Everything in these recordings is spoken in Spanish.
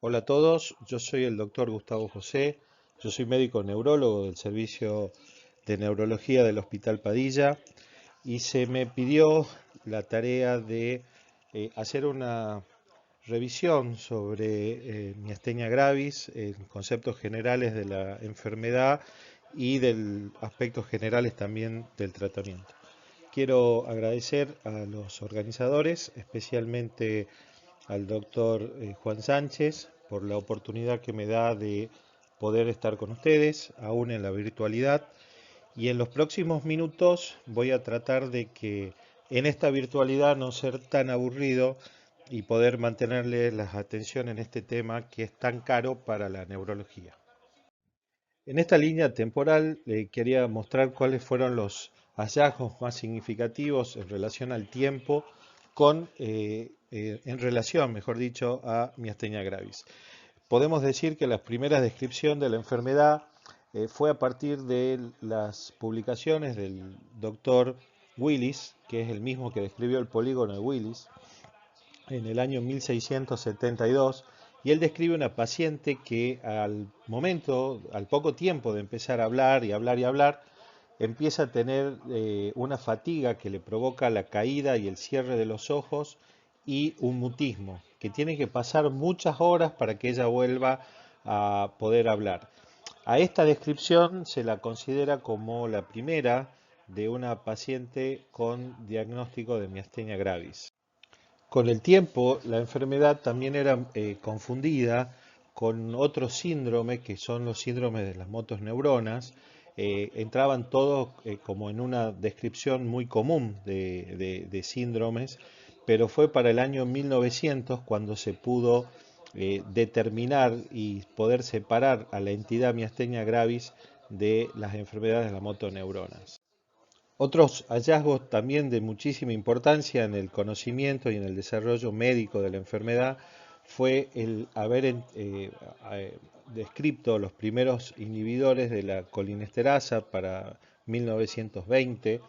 Hola a todos, yo soy el doctor Gustavo José, yo soy médico neurólogo del Servicio de Neurología del Hospital Padilla y se me pidió la tarea de hacer una revisión sobre miastenia gravis, conceptos generales de la enfermedad y de aspectos generales también del tratamiento. Quiero agradecer a los organizadores, especialmente al doctor Juan Sánchez por la oportunidad que me da de poder estar con ustedes, aún en la virtualidad. Y en los próximos minutos voy a tratar de que en esta virtualidad no ser tan aburrido y poder mantenerle la atención en este tema que es tan caro para la neurología. En esta línea temporal quería mostrar cuáles fueron los hallazgos más significativos en relación al tiempo en relación, mejor dicho, a miastenia gravis. Podemos decir que la primera descripción de la enfermedad fue a partir de las publicaciones del doctor Willis, que es el mismo que describió el polígono de Willis, en el año 1672, y él describe una paciente que al poco tiempo de empezar a hablar y hablar y hablar, empieza a tener una fatiga que le provoca la caída y el cierre de los ojos y un mutismo, que tiene que pasar muchas horas para que ella vuelva a poder hablar. A esta descripción se la considera como la primera de una paciente con diagnóstico de miastenia gravis. Con el tiempo, la enfermedad también era confundida con otros síndromes que son los síndromes de las motoneuronas. Entraban todos como en una descripción muy común de síndromes, pero fue para el año 1900 cuando se pudo determinar y poder separar a la entidad miastenia gravis de las enfermedades de las motoneuronas. Otros hallazgos también de muchísima importancia en el conocimiento y en el desarrollo médico de la enfermedad fue el haber descrito los primeros inhibidores de la colinesterasa para 1920,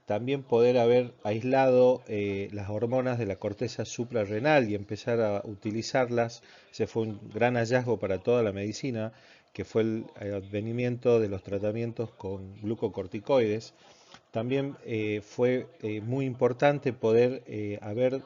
también poder haber aislado las hormonas de la corteza suprarrenal y empezar a utilizarlas. Ese fue un gran hallazgo para toda la medicina, que fue el advenimiento de los tratamientos con glucocorticoides. También fue muy importante poder haber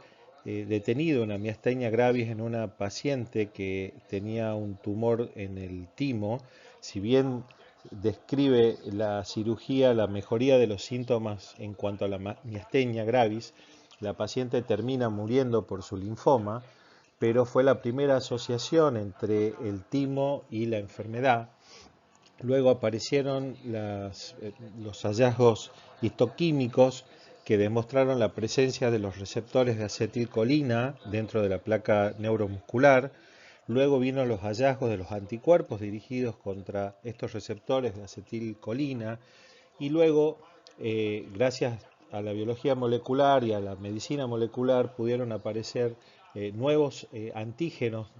detenido una miastenia gravis en una paciente que tenía un tumor en el timo. Si bien describe la cirugía la mejoría de los síntomas en cuanto a la miastenia gravis, la paciente termina muriendo por su linfoma, pero fue la primera asociación entre el timo y la enfermedad. Luego aparecieron los hallazgos histoquímicos que demostraron la presencia de los receptores de acetilcolina dentro de la placa neuromuscular. Luego vino los hallazgos de los anticuerpos dirigidos contra estos receptores de acetilcolina. Y luego, gracias a la biología molecular y a la medicina molecular, pudieron aparecer nuevos antígenos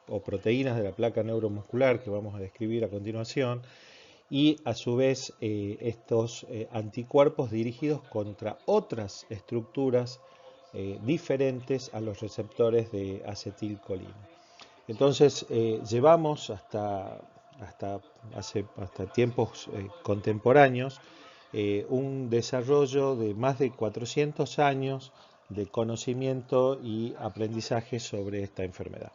o proteínas de la placa neuromuscular que vamos a describir a continuación, y a su vez estos anticuerpos dirigidos contra otras estructuras diferentes a los receptores de acetilcolina. Entonces llevamos hasta tiempos contemporáneos un desarrollo de más de 400 años de conocimiento y aprendizaje sobre esta enfermedad.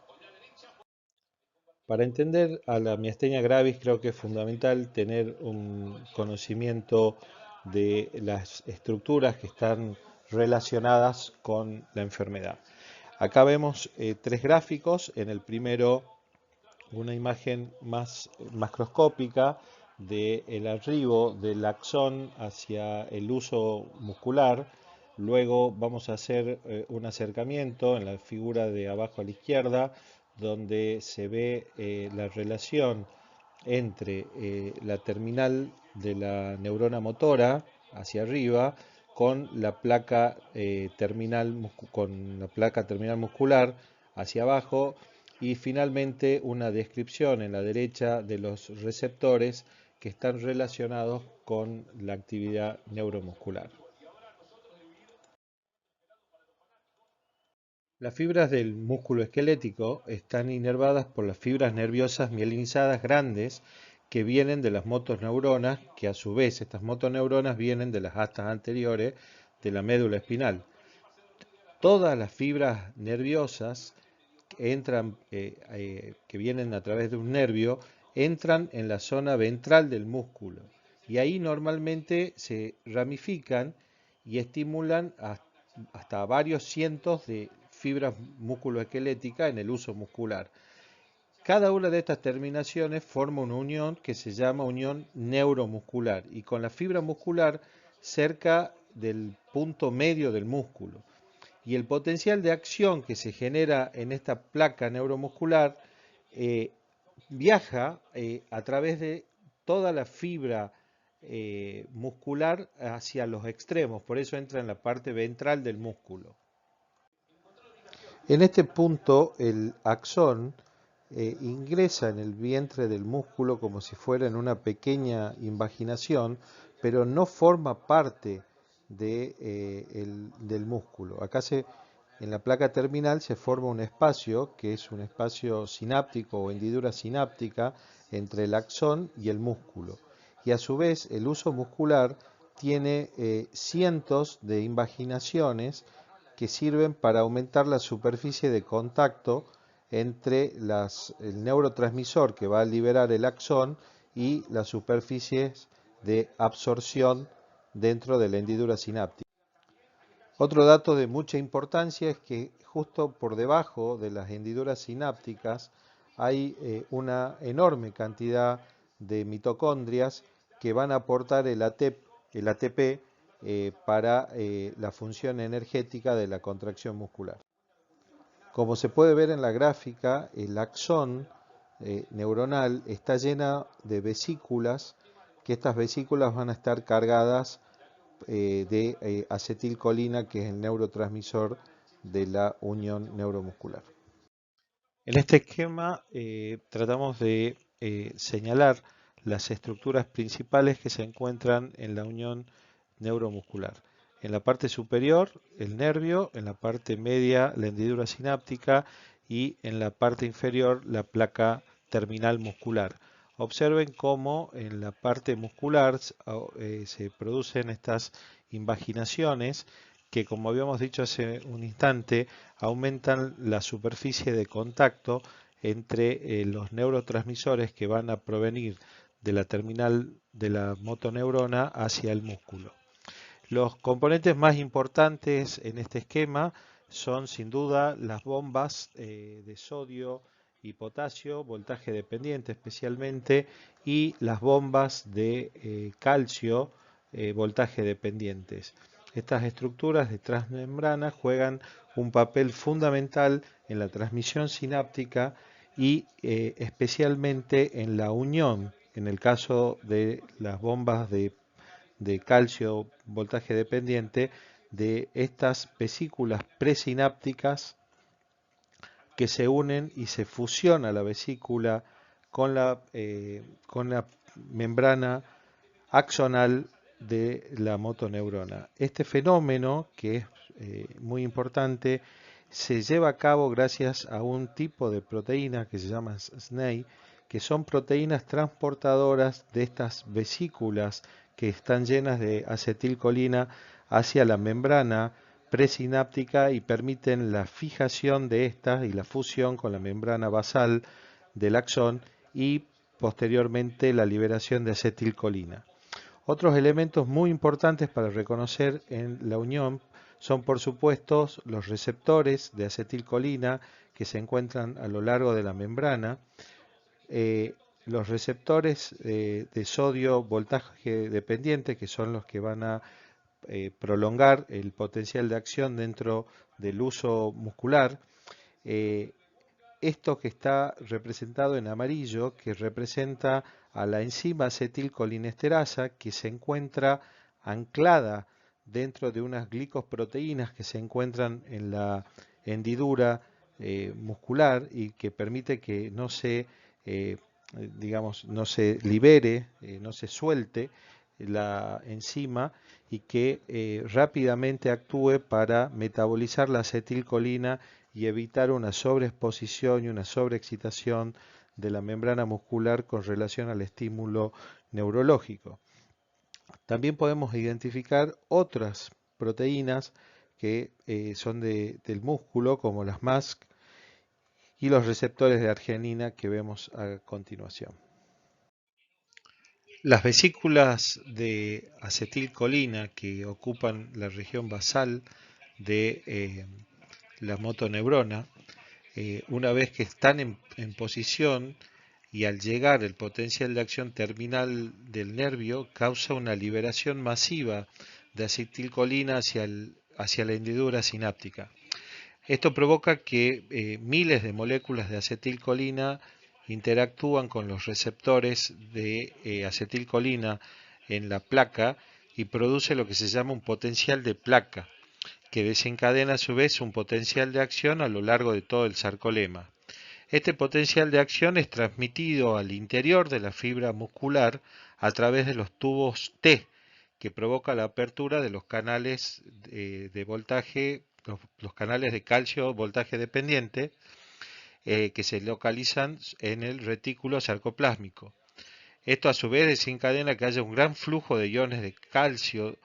Para entender a la miastenia gravis creo que es fundamental tener un conocimiento de las estructuras que están relacionadas con la enfermedad. Acá vemos tres gráficos. En el primero, una imagen más macroscópica del arribo del axón hacia el uso muscular. Luego vamos a hacer un acercamiento en la figura de abajo a la izquierda, donde se ve la relación entre la terminal de la neurona motora hacia arriba con la placa terminal muscular hacia abajo, y finalmente una descripción en la derecha de los receptores que están relacionados con la actividad neuromuscular. Las fibras del músculo esquelético están inervadas por las fibras nerviosas mielinizadas grandes que vienen de las motoneuronas, que a su vez estas motoneuronas vienen de las astas anteriores de la médula espinal. Todas las fibras nerviosas que vienen a través de un nervio, entran en la zona ventral del músculo y ahí normalmente se ramifican y estimulan hasta varios cientos de fibras musculoesqueléticas en el uso muscular. Cada una de estas terminaciones forma una unión que se llama unión neuromuscular y con la fibra muscular cerca del punto medio del músculo. Y el potencial de acción que se genera en esta placa neuromuscular eh, viaja a través de toda la fibra muscular hacia los extremos, por eso entra en la parte ventral del músculo. En este punto el axón ingresa en el vientre del músculo como si fuera en una pequeña invaginación, pero no forma parte del músculo. En la placa terminal se forma un espacio que es un espacio sináptico o hendidura sináptica entre el axón y el músculo. Y a su vez el uso muscular tiene cientos de invaginaciones que sirven para aumentar la superficie de contacto entre el neurotransmisor que va a liberar el axón y las superficies de absorción dentro de la hendidura sináptica. Otro dato de mucha importancia es que justo por debajo de las hendiduras sinápticas hay una enorme cantidad de mitocondrias que van a aportar el ATP para la función energética de la contracción muscular. Como se puede ver en la gráfica, el axón neuronal está llena de vesículas, que estas vesículas van a estar cargadas de acetilcolina, que es el neurotransmisor de la unión neuromuscular. En este esquema tratamos de señalar las estructuras principales que se encuentran en la unión neuromuscular. En la parte superior, el nervio; en la parte media, la hendidura sináptica; y en la parte inferior, la placa terminal muscular. Observen cómo en la parte muscular se producen estas invaginaciones que, como habíamos dicho hace un instante, aumentan la superficie de contacto entre los neurotransmisores que van a provenir de la terminal de la motoneurona hacia el músculo. Los componentes más importantes en este esquema son sin duda las bombas de sodio y potasio, voltaje dependiente especialmente, y las bombas de calcio, voltaje dependientes. Estas estructuras de transmembrana juegan un papel fundamental en la transmisión sináptica y especialmente en la unión, en el caso de las bombas de calcio, voltaje dependiente, de estas vesículas presinápticas que se unen y se fusiona la vesícula con la membrana axonal de la motoneurona. Este fenómeno, que es muy importante, se lleva a cabo gracias a un tipo de proteína que se llama SNAI, que son proteínas transportadoras de estas vesículas que están llenas de acetilcolina hacia la membrana presináptica y permiten la fijación de estas y la fusión con la membrana basal del axón y posteriormente la liberación de acetilcolina. Otros elementos muy importantes para reconocer en la unión son, por supuesto, los receptores de acetilcolina que se encuentran a lo largo de la membrana, los receptores de sodio voltaje dependiente, que son los que van a prolongar el potencial de acción dentro del uso muscular. Esto que está representado en amarillo, que representa a la enzima acetilcolinesterasa, que se encuentra anclada dentro de unas glicosproteínas que se encuentran en la hendidura muscular y que permite que no se, no se libere, no se suelte la enzima y que rápidamente actúe para metabolizar la acetilcolina y evitar una sobreexposición y una sobreexcitación de la membrana muscular con relación al estímulo neurológico. También podemos identificar otras proteínas que son del músculo, como las MASC y los receptores de arginina que vemos a continuación. Las vesículas de acetilcolina que ocupan la región basal de la motoneurona, una vez que están en posición y al llegar el potencial de acción terminal del nervio, causa una liberación masiva de acetilcolina hacia la hendidura sináptica. Esto provoca que miles de moléculas de acetilcolina interactúan con los receptores de acetilcolina en la placa y produce lo que se llama un potencial de placa, que desencadena a su vez un potencial de acción a lo largo de todo el sarcolema. Este potencial de acción es transmitido al interior de la fibra muscular a través de los tubos T, que provoca la apertura de los canales de voltaje, los canales de calcio voltaje dependiente, que se localizan en el retículo sarcoplásmico. Esto a su vez desencadena que haya un gran flujo de iones de calcio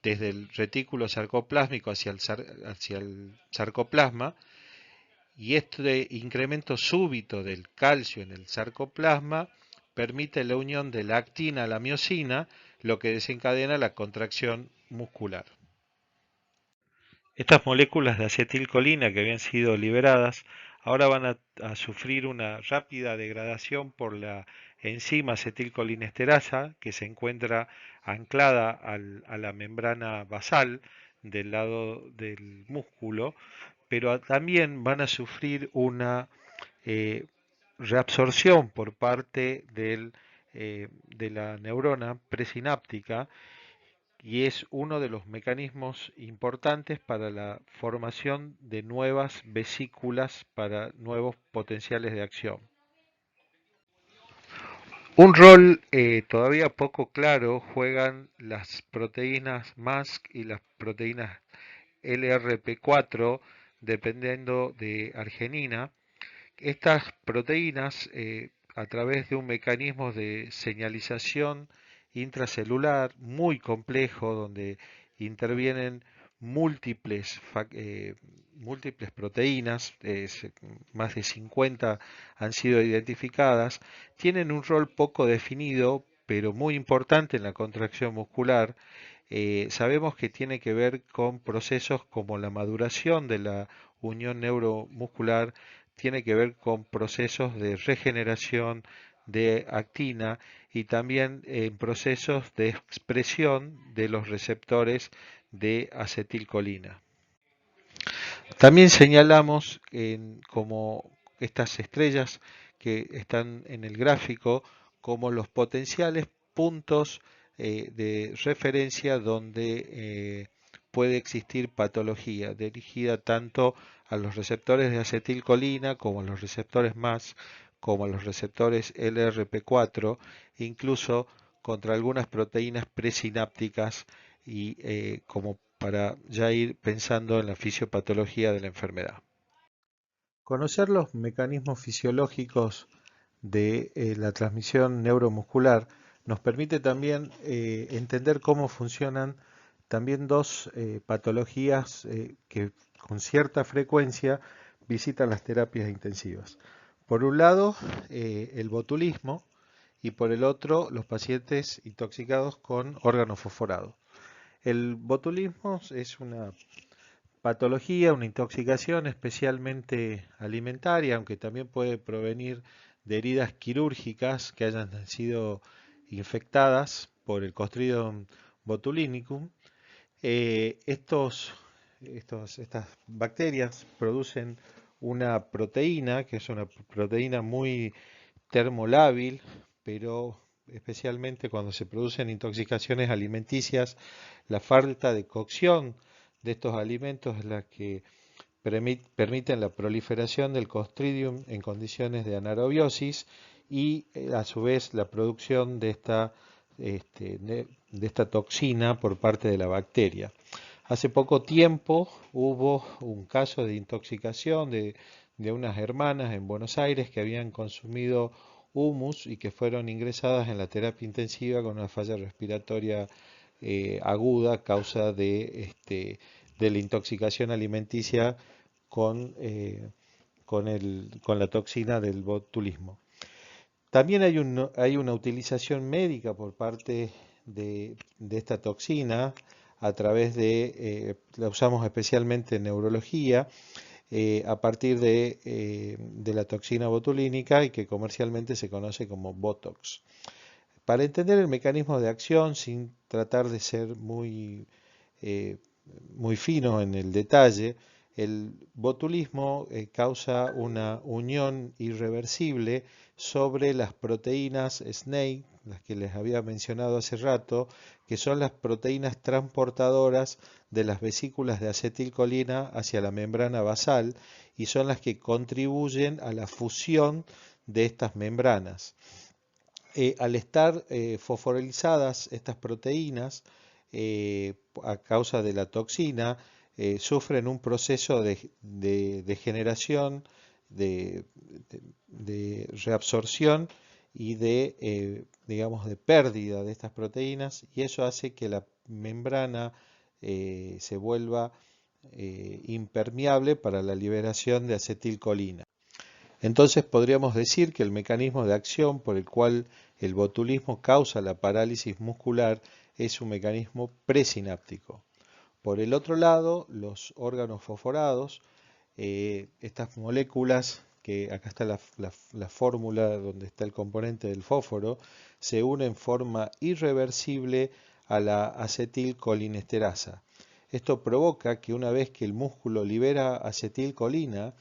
desde el retículo sarcoplásmico hacia el sarcoplasma, y este incremento súbito del calcio en el sarcoplasma permite la unión de la actina a la miosina, lo que desencadena la contracción muscular. Estas moléculas de acetilcolina que habían sido liberadas ahora van a sufrir una rápida degradación por la enzima acetilcolinesterasa, que se encuentra anclada a la membrana basal del lado del músculo, pero también van a sufrir una reabsorción por parte de la neurona presináptica, y es uno de los mecanismos importantes para la formación de nuevas vesículas para nuevos potenciales de acción. Un rol todavía poco claro juegan las proteínas MASC y las proteínas LRP4, dependiendo de arginina. Estas proteínas, a través de un mecanismo de señalización intracelular muy complejo, donde intervienen múltiples proteínas, más de 50 han sido identificadas, tienen un rol poco definido, pero muy importante en la contracción muscular. Sabemos que tiene que ver con procesos como la maduración de la unión neuromuscular, tiene que ver con procesos de regeneración de actina y también en procesos de expresión de los receptores de acetilcolina. También señalamos como estas estrellas que están en el gráfico como los potenciales puntos de referencia donde puede existir patología dirigida tanto a los receptores de acetilcolina como a los receptores MAS, como a los receptores LRP4, incluso contra algunas proteínas presinápticas y como para ya ir pensando en la fisiopatología de la enfermedad. Conocer los mecanismos fisiológicos de la transmisión neuromuscular nos permite también entender cómo funcionan también dos patologías que con cierta frecuencia visitan las terapias intensivas. Por un lado, el botulismo, y por el otro, los pacientes intoxicados con órgano fosforado. El botulismo es una patología, una intoxicación especialmente alimentaria, aunque también puede provenir de heridas quirúrgicas que hayan sido infectadas por el Clostridium botulinicum. Estas bacterias producen una proteína, que es una proteína muy termolábil, pero especialmente cuando se producen intoxicaciones alimenticias, la falta de cocción de estos alimentos es la que permiten la proliferación del Clostridium en condiciones de anaerobiosis y a su vez la producción de esta toxina por parte de la bacteria. Hace poco tiempo hubo un caso de intoxicación de unas hermanas en Buenos Aires que habían consumido humus y que fueron ingresadas en la terapia intensiva con una falla respiratoria aguda a causa de la intoxicación alimenticia con, con la toxina del botulismo. También hay una utilización médica por parte de esta toxina a través la usamos especialmente en neurología, a partir de la toxina botulínica y que comercialmente se conoce como Botox. Para entender el mecanismo de acción, sin tratar de ser eh, muy fino en el detalle, el botulismo causa una unión irreversible sobre las proteínas SNAE, las que les había mencionado hace rato, que son las proteínas transportadoras de las vesículas de acetilcolina hacia la membrana basal y son las que contribuyen a la fusión de estas membranas. Al estar fosforilizadas estas proteínas a causa de la toxina, sufren un proceso de generación, de, de reabsorción y digamos, de pérdida de estas proteínas, y eso hace que la membrana se vuelva impermeable para la liberación de acetilcolina. Entonces podríamos decir que el mecanismo de acción por el cual el botulismo causa la parálisis muscular es un mecanismo presináptico. Por el otro lado, los órganos fosforados, estas moléculas, que acá está la fórmula donde está el componente del fósforo, se unen en forma irreversible a la acetilcolinesterasa. Esto provoca que una vez que el músculo libera acetilcolina,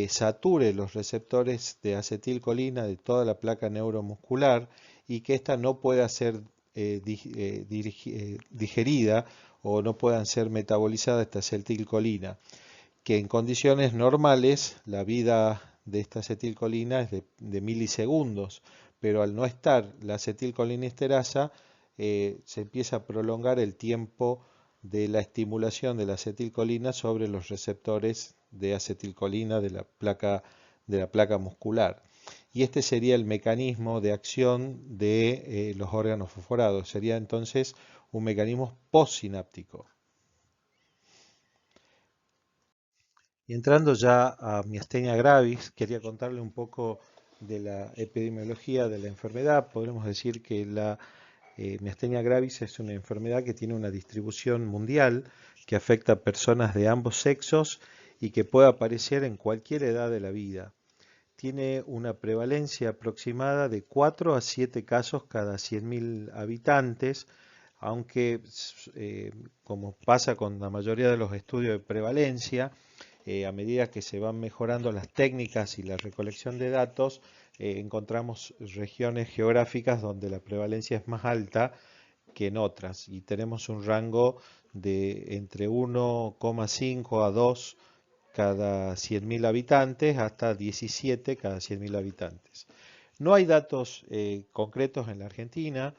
sature los receptores de acetilcolina de toda la placa neuromuscular y que ésta no pueda ser digerida o no puedan ser metabolizadas esta acetilcolina, que en condiciones normales la vida de esta acetilcolina es de milisegundos, pero al no estar la acetilcolinesterasa se empieza a prolongar el tiempo de la estimulación de la acetilcolina sobre los receptores de acetilcolina de la placa muscular. Y este sería el mecanismo de acción de los órganos fosforados. Sería entonces un mecanismo postsináptico. Y entrando ya a miastenia gravis, quería contarle un poco de la epidemiología de la enfermedad. Podemos decir que la miastenia gravis es una enfermedad que tiene una distribución mundial que afecta a personas de ambos sexos y que puede aparecer en cualquier edad de la vida. Tiene una prevalencia aproximada de 4 a 7 casos cada 100.000 habitantes, aunque como pasa con la mayoría de los estudios de prevalencia, a medida que se van mejorando las técnicas y la recolección de datos, encontramos regiones geográficas donde la prevalencia es más alta que en otras y tenemos un rango de entre 1,5 a 2 cada 100.000 habitantes hasta 17 cada 100.000 habitantes. No hay datos concretos en la Argentina.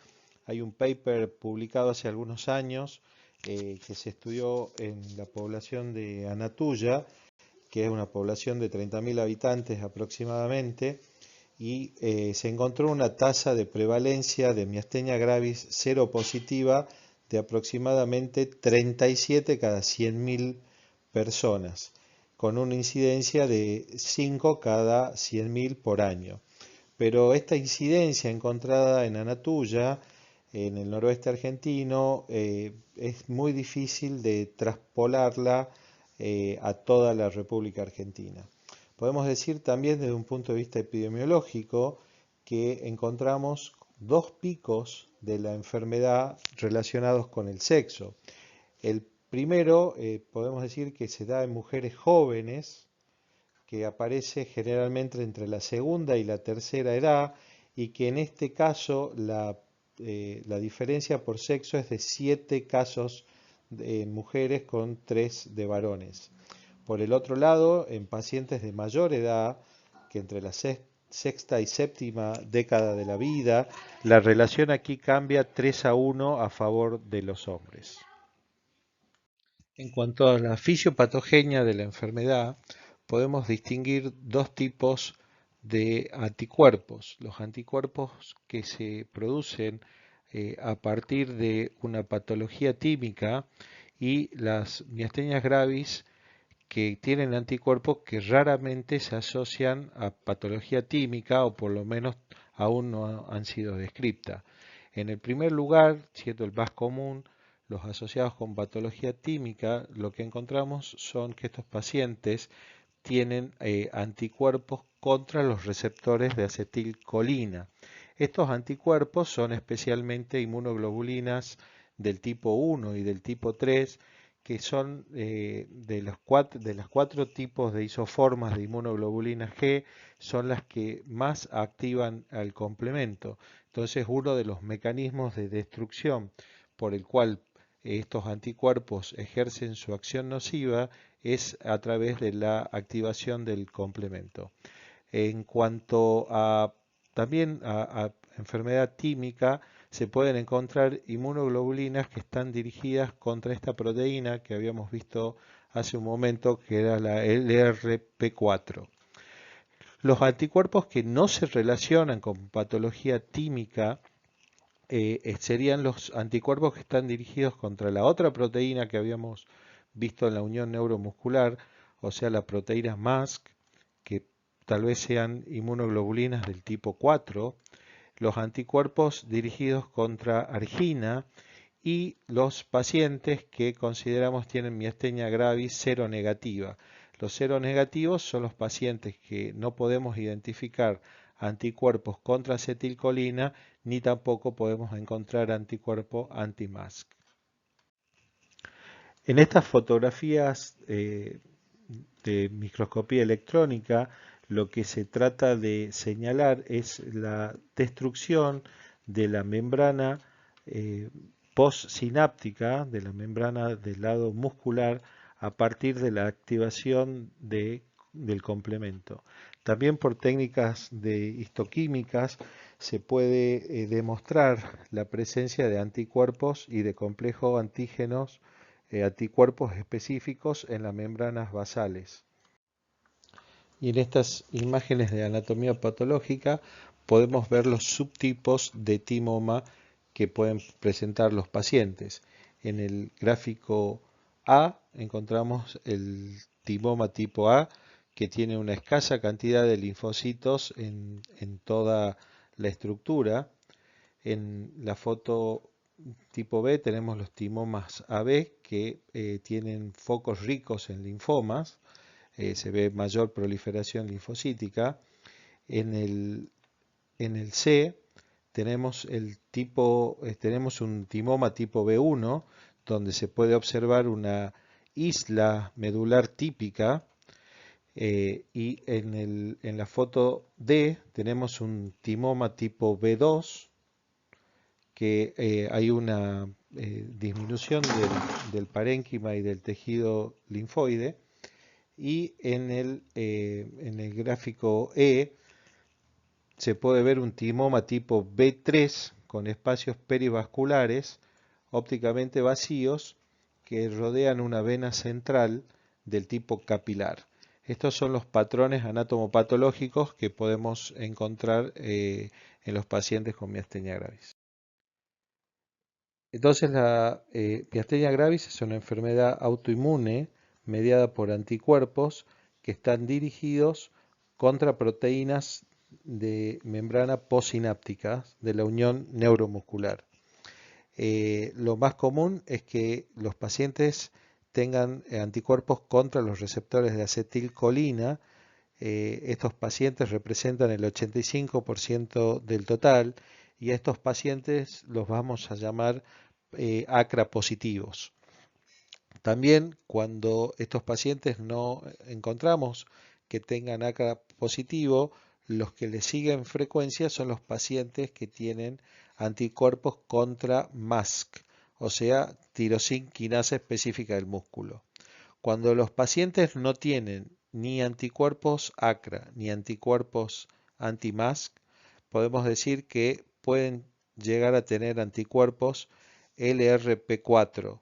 Hay un paper publicado hace algunos años que se estudió en la población de Anatuya, que es una población de 30.000 habitantes aproximadamente, y se encontró una tasa de prevalencia de miastenia gravis seropositiva de aproximadamente 37 cada 100.000 personas, con una incidencia de 5 cada 100.000 por año. Pero esta incidencia encontrada en Anatuya, en el noroeste argentino, es muy difícil de traspolarla a toda la República Argentina. Podemos decir también desde un punto de vista epidemiológico que encontramos dos picos de la enfermedad relacionados con el sexo. El primero, podemos decir que se da en mujeres jóvenes, que aparece generalmente entre la segunda y la tercera edad y que en este caso la diferencia por sexo es de 7 casos en mujeres con 3 de varones. Por el otro lado, en pacientes de mayor edad, que entre la sexta y séptima década de la vida, la relación aquí cambia 3 a 1 a favor de los hombres. En cuanto a la fisiopatogenia de la enfermedad, podemos distinguir dos tipos de anticuerpos. Los anticuerpos que se producen a partir de una patología típica y las miastenias gravis que tienen anticuerpos que raramente se asocian a patología típica o por lo menos aún no han sido descritas. En el primer lugar, siendo el más común, los asociados con patología típica, lo que encontramos son que estos pacientes tienen anticuerpos contra los receptores de acetilcolina. Estos anticuerpos son especialmente inmunoglobulinas del tipo 1 y del tipo 3, que son de las cuatro tipos de isoformas de inmunoglobulina G, son las que más activan al complemento. Entonces, uno de los mecanismos de destrucción por el cual estos anticuerpos ejercen su acción nociva es a través de la activación del complemento. En cuanto a también a enfermedad tímica, se pueden encontrar inmunoglobulinas que están dirigidas contra esta proteína que habíamos visto hace un momento, que era la LRP4. Los anticuerpos que no se relacionan con patología tímica serían los anticuerpos que están dirigidos contra la otra proteína que habíamos visto en la unión neuromuscular, o sea, la proteína MASC, que tal vez sean inmunoglobulinas del tipo 4, los anticuerpos dirigidos contra argina y los pacientes que consideramos tienen miastenia gravis seronegativa. Los seronegativos son los pacientes que no podemos identificar anticuerpos contra acetilcolina ni tampoco podemos encontrar anticuerpo anti-MASC. En estas fotografías de microscopía electrónica, lo que se trata de señalar es la destrucción de la membrana postsináptica, de la membrana del lado muscular, a partir de la activación del complemento. También por técnicas de histoquímicas se puede demostrar la presencia de anticuerpos y de complejos antígenos, anticuerpos específicos en las membranas basales. Y en estas imágenes de anatomía patológica podemos ver los subtipos de timoma que pueden presentar los pacientes. En el gráfico A encontramos el timoma tipo A, que tiene una escasa cantidad de linfocitos en toda la estructura. En la foto tipo B tenemos los timomas AB, que tienen focos ricos en linfomas. Se ve mayor proliferación linfocítica. En el C tenemos tenemos un timoma tipo B1, donde se puede observar una isla medular típica, y en la foto D tenemos un timoma tipo B2, que hay una disminución del parénquima y del tejido linfoide. Y en el gráfico E se puede ver un timoma tipo B3 con espacios perivasculares ópticamente vacíos que rodean una vena central del tipo capilar. Estos son los patrones anatomopatológicos que podemos encontrar en los pacientes con miastenia gravis. Entonces la miastenia gravis es una enfermedad autoinmune mediada por anticuerpos que están dirigidos contra proteínas de membrana postsináptica de la unión neuromuscular. Lo más común es que los pacientes tengan anticuerpos contra los receptores de acetilcolina. Estos pacientes representan el 85% del total y a estos pacientes los vamos a llamar ACRA positivos. También cuando estos pacientes no encontramos que tengan ACRA positivo, los que le siguen frecuencia son los pacientes que tienen anticuerpos contra MASC, o sea, tirosina quinasa específica del músculo. Cuando los pacientes no tienen ni anticuerpos ACRA ni anticuerpos anti-MASC, podemos decir que pueden llegar a tener anticuerpos LRP4,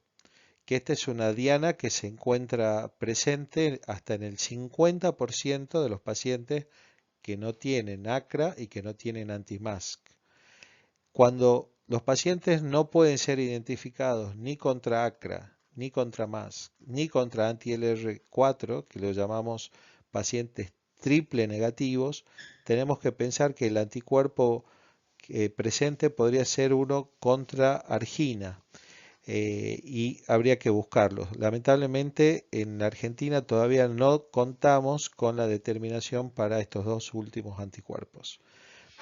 que esta es una diana que se encuentra presente hasta en el 50% de los pacientes que no tienen ACRA y que no tienen anti-MASC. Cuando los pacientes no pueden ser identificados ni contra ACRA, ni contra MASC, ni contra anti-LR4, que lo llamamos pacientes triple negativos, tenemos que pensar que el anticuerpo presente podría ser uno contra argina y habría que buscarlos. Lamentablemente en la Argentina todavía no contamos con la determinación para estos dos últimos anticuerpos.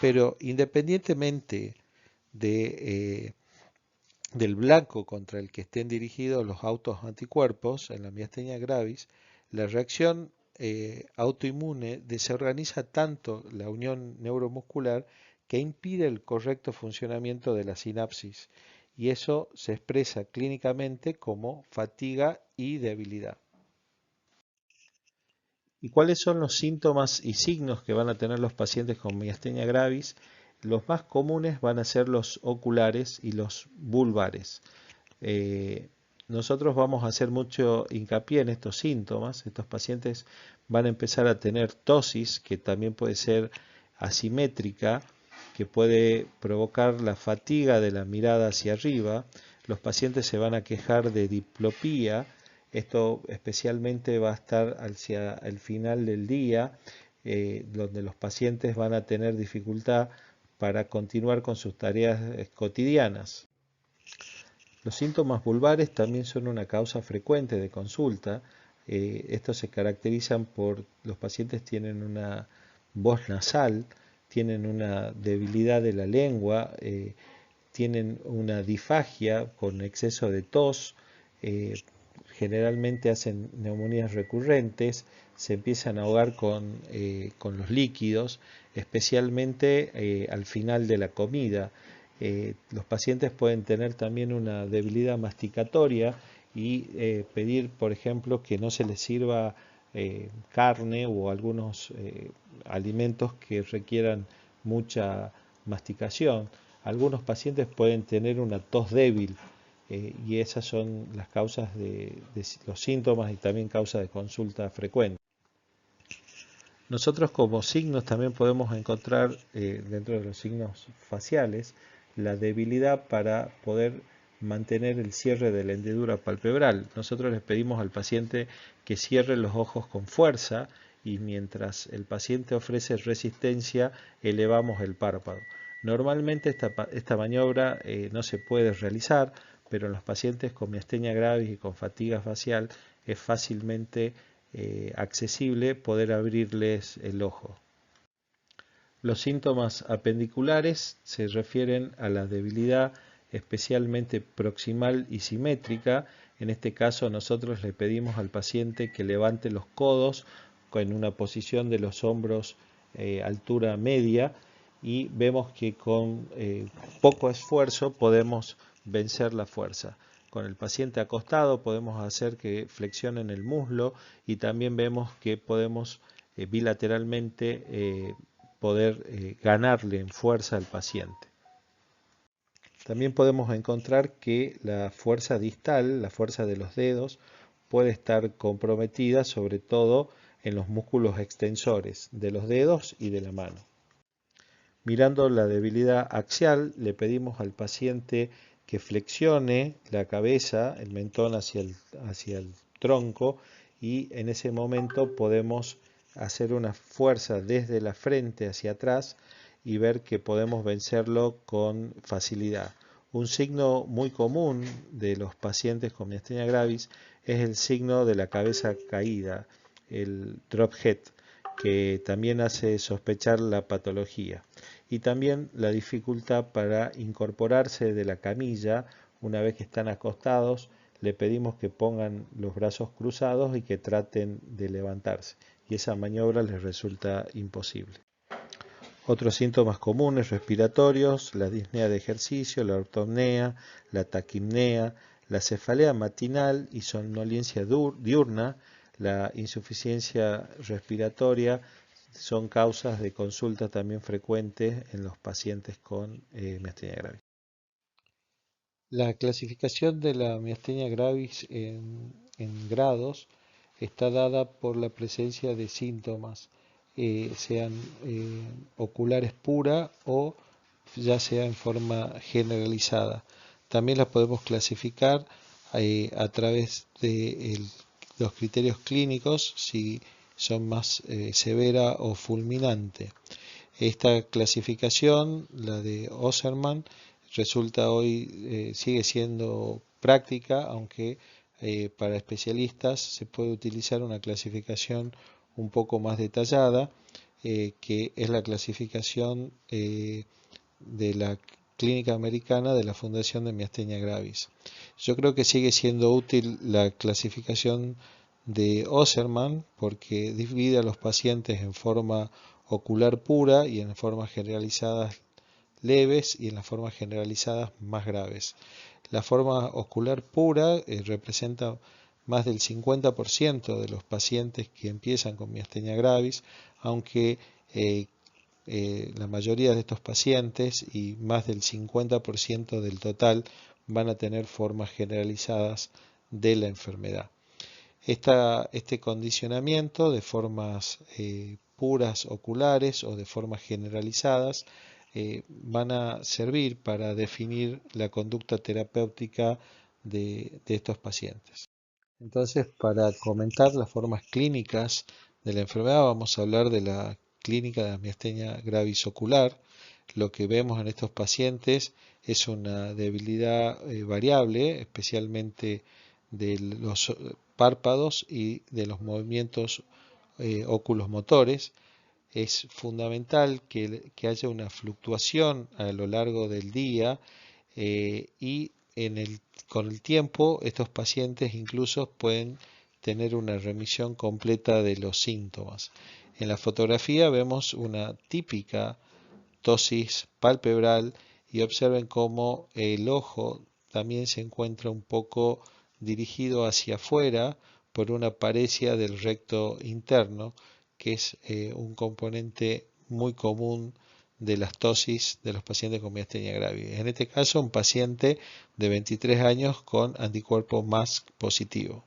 Pero independientemente de, del blanco contra el que estén dirigidos los autos anticuerpos en la miastenia gravis, la reacción autoinmune desorganiza tanto la unión neuromuscular que impide el correcto funcionamiento de la sinapsis y eso se expresa clínicamente como fatiga y debilidad. ¿Y cuáles son los síntomas y signos que van a tener los pacientes con miastenia gravis? Los más comunes van a ser los oculares y los vulvares. Eh, Nosotros vamos a hacer mucho hincapié en estos síntomas. Estos pacientes van a empezar a tener tosis, que también puede ser asimétrica, que puede provocar la fatiga de la mirada hacia arriba. Los pacientes se van a quejar de diplopía. Esto especialmente va a estar hacia el final del día, donde los pacientes van a tener dificultad para continuar con sus tareas cotidianas. Los síntomas vulvares también son una causa frecuente de consulta. Estos se caracterizan por los pacientes tienen una voz nasal, tienen una debilidad de la lengua, tienen una disfagia con exceso de tos, eh, generalmente hacen neumonías recurrentes, se empiezan a ahogar con los líquidos, especialmente al final de la comida. Los pacientes pueden tener también una debilidad masticatoria y pedir, por ejemplo, que no se les sirva carne o algunos alimentos que requieran mucha masticación. Algunos pacientes pueden tener una tos débil y esas son las causas de los síntomas y también causas de consulta frecuente. Nosotros como signos también podemos encontrar dentro de los signos faciales la debilidad para poder mantener el cierre de la hendidura palpebral. Nosotros les pedimos al paciente que cierre los ojos con fuerza y mientras el paciente ofrece resistencia elevamos el párpado. Normalmente esta maniobra no se puede realizar, pero en los pacientes con miastenia gravis y con fatiga facial es fácilmente accesible poder abrirles el ojo. Los síntomas apendiculares se refieren a la debilidad especialmente proximal y simétrica. En este caso nosotros le pedimos al paciente que levante los codos en una posición de los hombros altura media y vemos que con poco esfuerzo podemos vencer la fuerza. Con el paciente acostado podemos hacer que flexionen el muslo y también vemos que podemos bilateralmente poder ganarle en fuerza al paciente. También podemos encontrar que la fuerza distal, la fuerza de los dedos, puede estar comprometida sobre todo en los músculos extensores de los dedos y de la mano. Mirando la debilidad axial, le pedimos al paciente que flexione la cabeza, el mentón hacia el tronco y en ese momento podemos hacer una fuerza desde la frente hacia atrás y ver que podemos vencerlo con facilidad. Un signo muy común de los pacientes con miastenia gravis es el signo de la cabeza caída, el drop head, que también hace sospechar la patología. Y también la dificultad para incorporarse de la camilla una vez que están acostados, le pedimos que pongan los brazos cruzados y que traten de levantarse. Y esa maniobra les resulta imposible. Otros síntomas comunes respiratorios, la disnea de ejercicio, la ortopnea, la taquipnea, la cefalea matinal y somnolencia diurna, la insuficiencia respiratoria, son causas de consulta también frecuentes en los pacientes con miastenia gravis. La clasificación de la miastenia gravis en grados está dada por la presencia de síntomas, sean oculares pura o ya sea en forma generalizada. También las podemos clasificar a través de los criterios clínicos, si son más severa o fulminante. Esta clasificación, la de Osserman, resulta hoy, sigue siendo práctica, aunque para especialistas se puede utilizar una clasificación un poco más detallada, que es la clasificación de la Clínica Americana de la Fundación de Miastenia Gravis. Yo creo que sigue siendo útil la clasificación de Osserman porque divide a los pacientes en forma ocular pura y en formas generalizadas leves y en las formas generalizadas más graves. La forma ocular pura representa más del 50% de los pacientes que empiezan con miastenia gravis, aunque la mayoría de estos pacientes y más del 50% del total van a tener formas generalizadas de la enfermedad. Este condicionamiento de formas puras oculares o de formas generalizadas van a servir para definir la conducta terapéutica de estos pacientes. Entonces, para comentar las formas clínicas de la enfermedad, vamos a hablar de la clínica de la miastenia gravis ocular. Lo que vemos en estos pacientes es una debilidad variable, especialmente de los párpados y de los movimientos oculomotores. Es fundamental que haya una fluctuación a lo largo del día y con el tiempo estos pacientes incluso pueden tener una remisión completa de los síntomas. En la fotografía vemos una típica tosis palpebral y observen cómo el ojo también se encuentra un poco dirigido hacia afuera por una paresia del recto interno, que es un componente muy común de las tosis de los pacientes con miastenia gravis. En este caso, un paciente de 23 años con anticuerpo MASC positivo.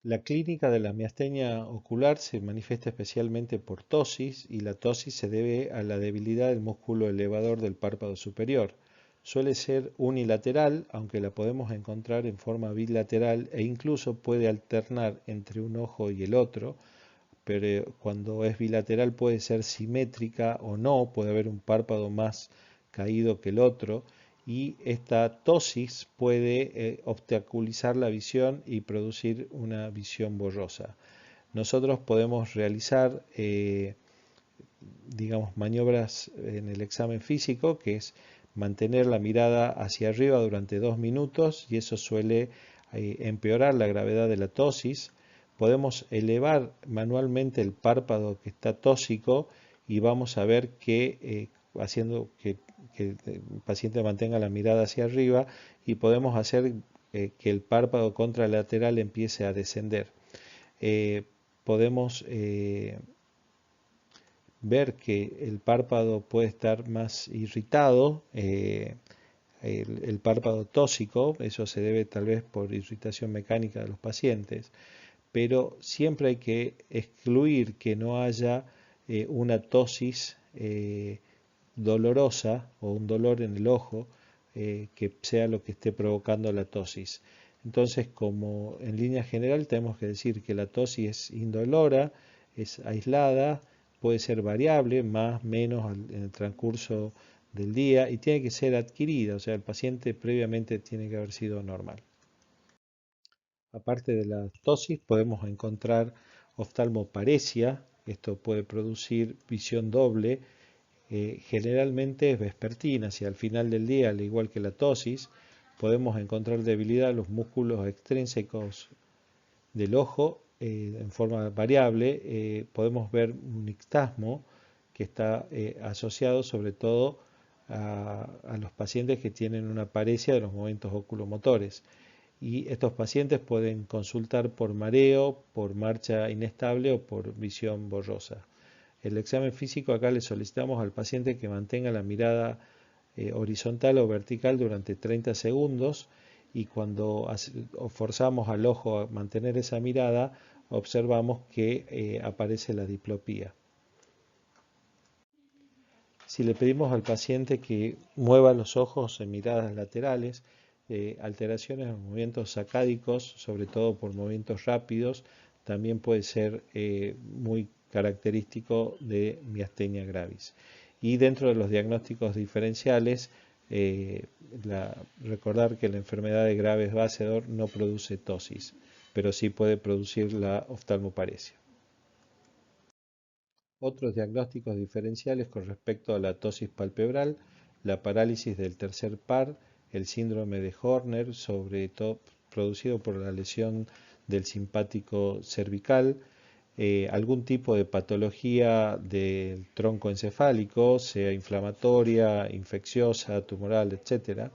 La clínica de la miastenia ocular se manifiesta especialmente por tosis y la tosis se debe a la debilidad del músculo elevador del párpado superior. Suele ser unilateral, aunque la podemos encontrar en forma bilateral e incluso puede alternar entre un ojo y el otro, pero cuando es bilateral puede ser simétrica o no, puede haber un párpado más caído que el otro y esta tosis puede obstaculizar la visión y producir una visión borrosa. Nosotros podemos realizar, digamos, maniobras en el examen físico, que es mantener la mirada hacia arriba durante 2 minutos y eso suele empeorar la gravedad de la tosis. Podemos elevar manualmente el párpado que está tóxico y vamos a ver que haciendo que el paciente mantenga la mirada hacia arriba y podemos hacer que el párpado contralateral empiece a descender. Podemos ver que el párpado puede estar más irritado, el párpado tóxico, eso se debe tal vez por irritación mecánica de los pacientes, pero siempre hay que excluir que no haya una tosis dolorosa o un dolor en el ojo que sea lo que esté provocando la tosis. Entonces, como en línea general tenemos que decir que la tosis es indolora, es aislada, puede ser variable, más, menos en el transcurso del día y tiene que ser adquirida, o sea, el paciente previamente tiene que haber sido normal. Aparte de la tosis, podemos encontrar oftalmoparesia, esto puede producir visión doble, generalmente es vespertina, hacia el final del día, al igual que la tosis, podemos encontrar debilidad en los músculos extrínsecos del ojo en forma variable. Podemos ver un nictasmo que está asociado sobre todo a los pacientes que tienen una paresia de los movimientos oculomotores. Y estos pacientes pueden consultar por mareo, por marcha inestable o por visión borrosa. El examen físico acá le solicitamos al paciente que mantenga la mirada horizontal o vertical durante 30 segundos y cuando forzamos al ojo a mantener esa mirada, observamos que aparece la diplopía. Si le pedimos al paciente que mueva los ojos en miradas laterales, alteraciones en los movimientos sacádicos, sobre todo por movimientos rápidos, también puede ser muy característico de miastenia gravis. Y dentro de los diagnósticos diferenciales, eh, recordar que la enfermedad de Graves Basedorf no produce tosis, pero sí puede producir la oftalmoparesia. Otros diagnósticos diferenciales con respecto a la tosis palpebral, la parálisis del tercer par, el síndrome de Horner, sobre todo producido por la lesión del simpático cervical, algún tipo de patología del tronco encefálico, sea inflamatoria, infecciosa, tumoral, etc.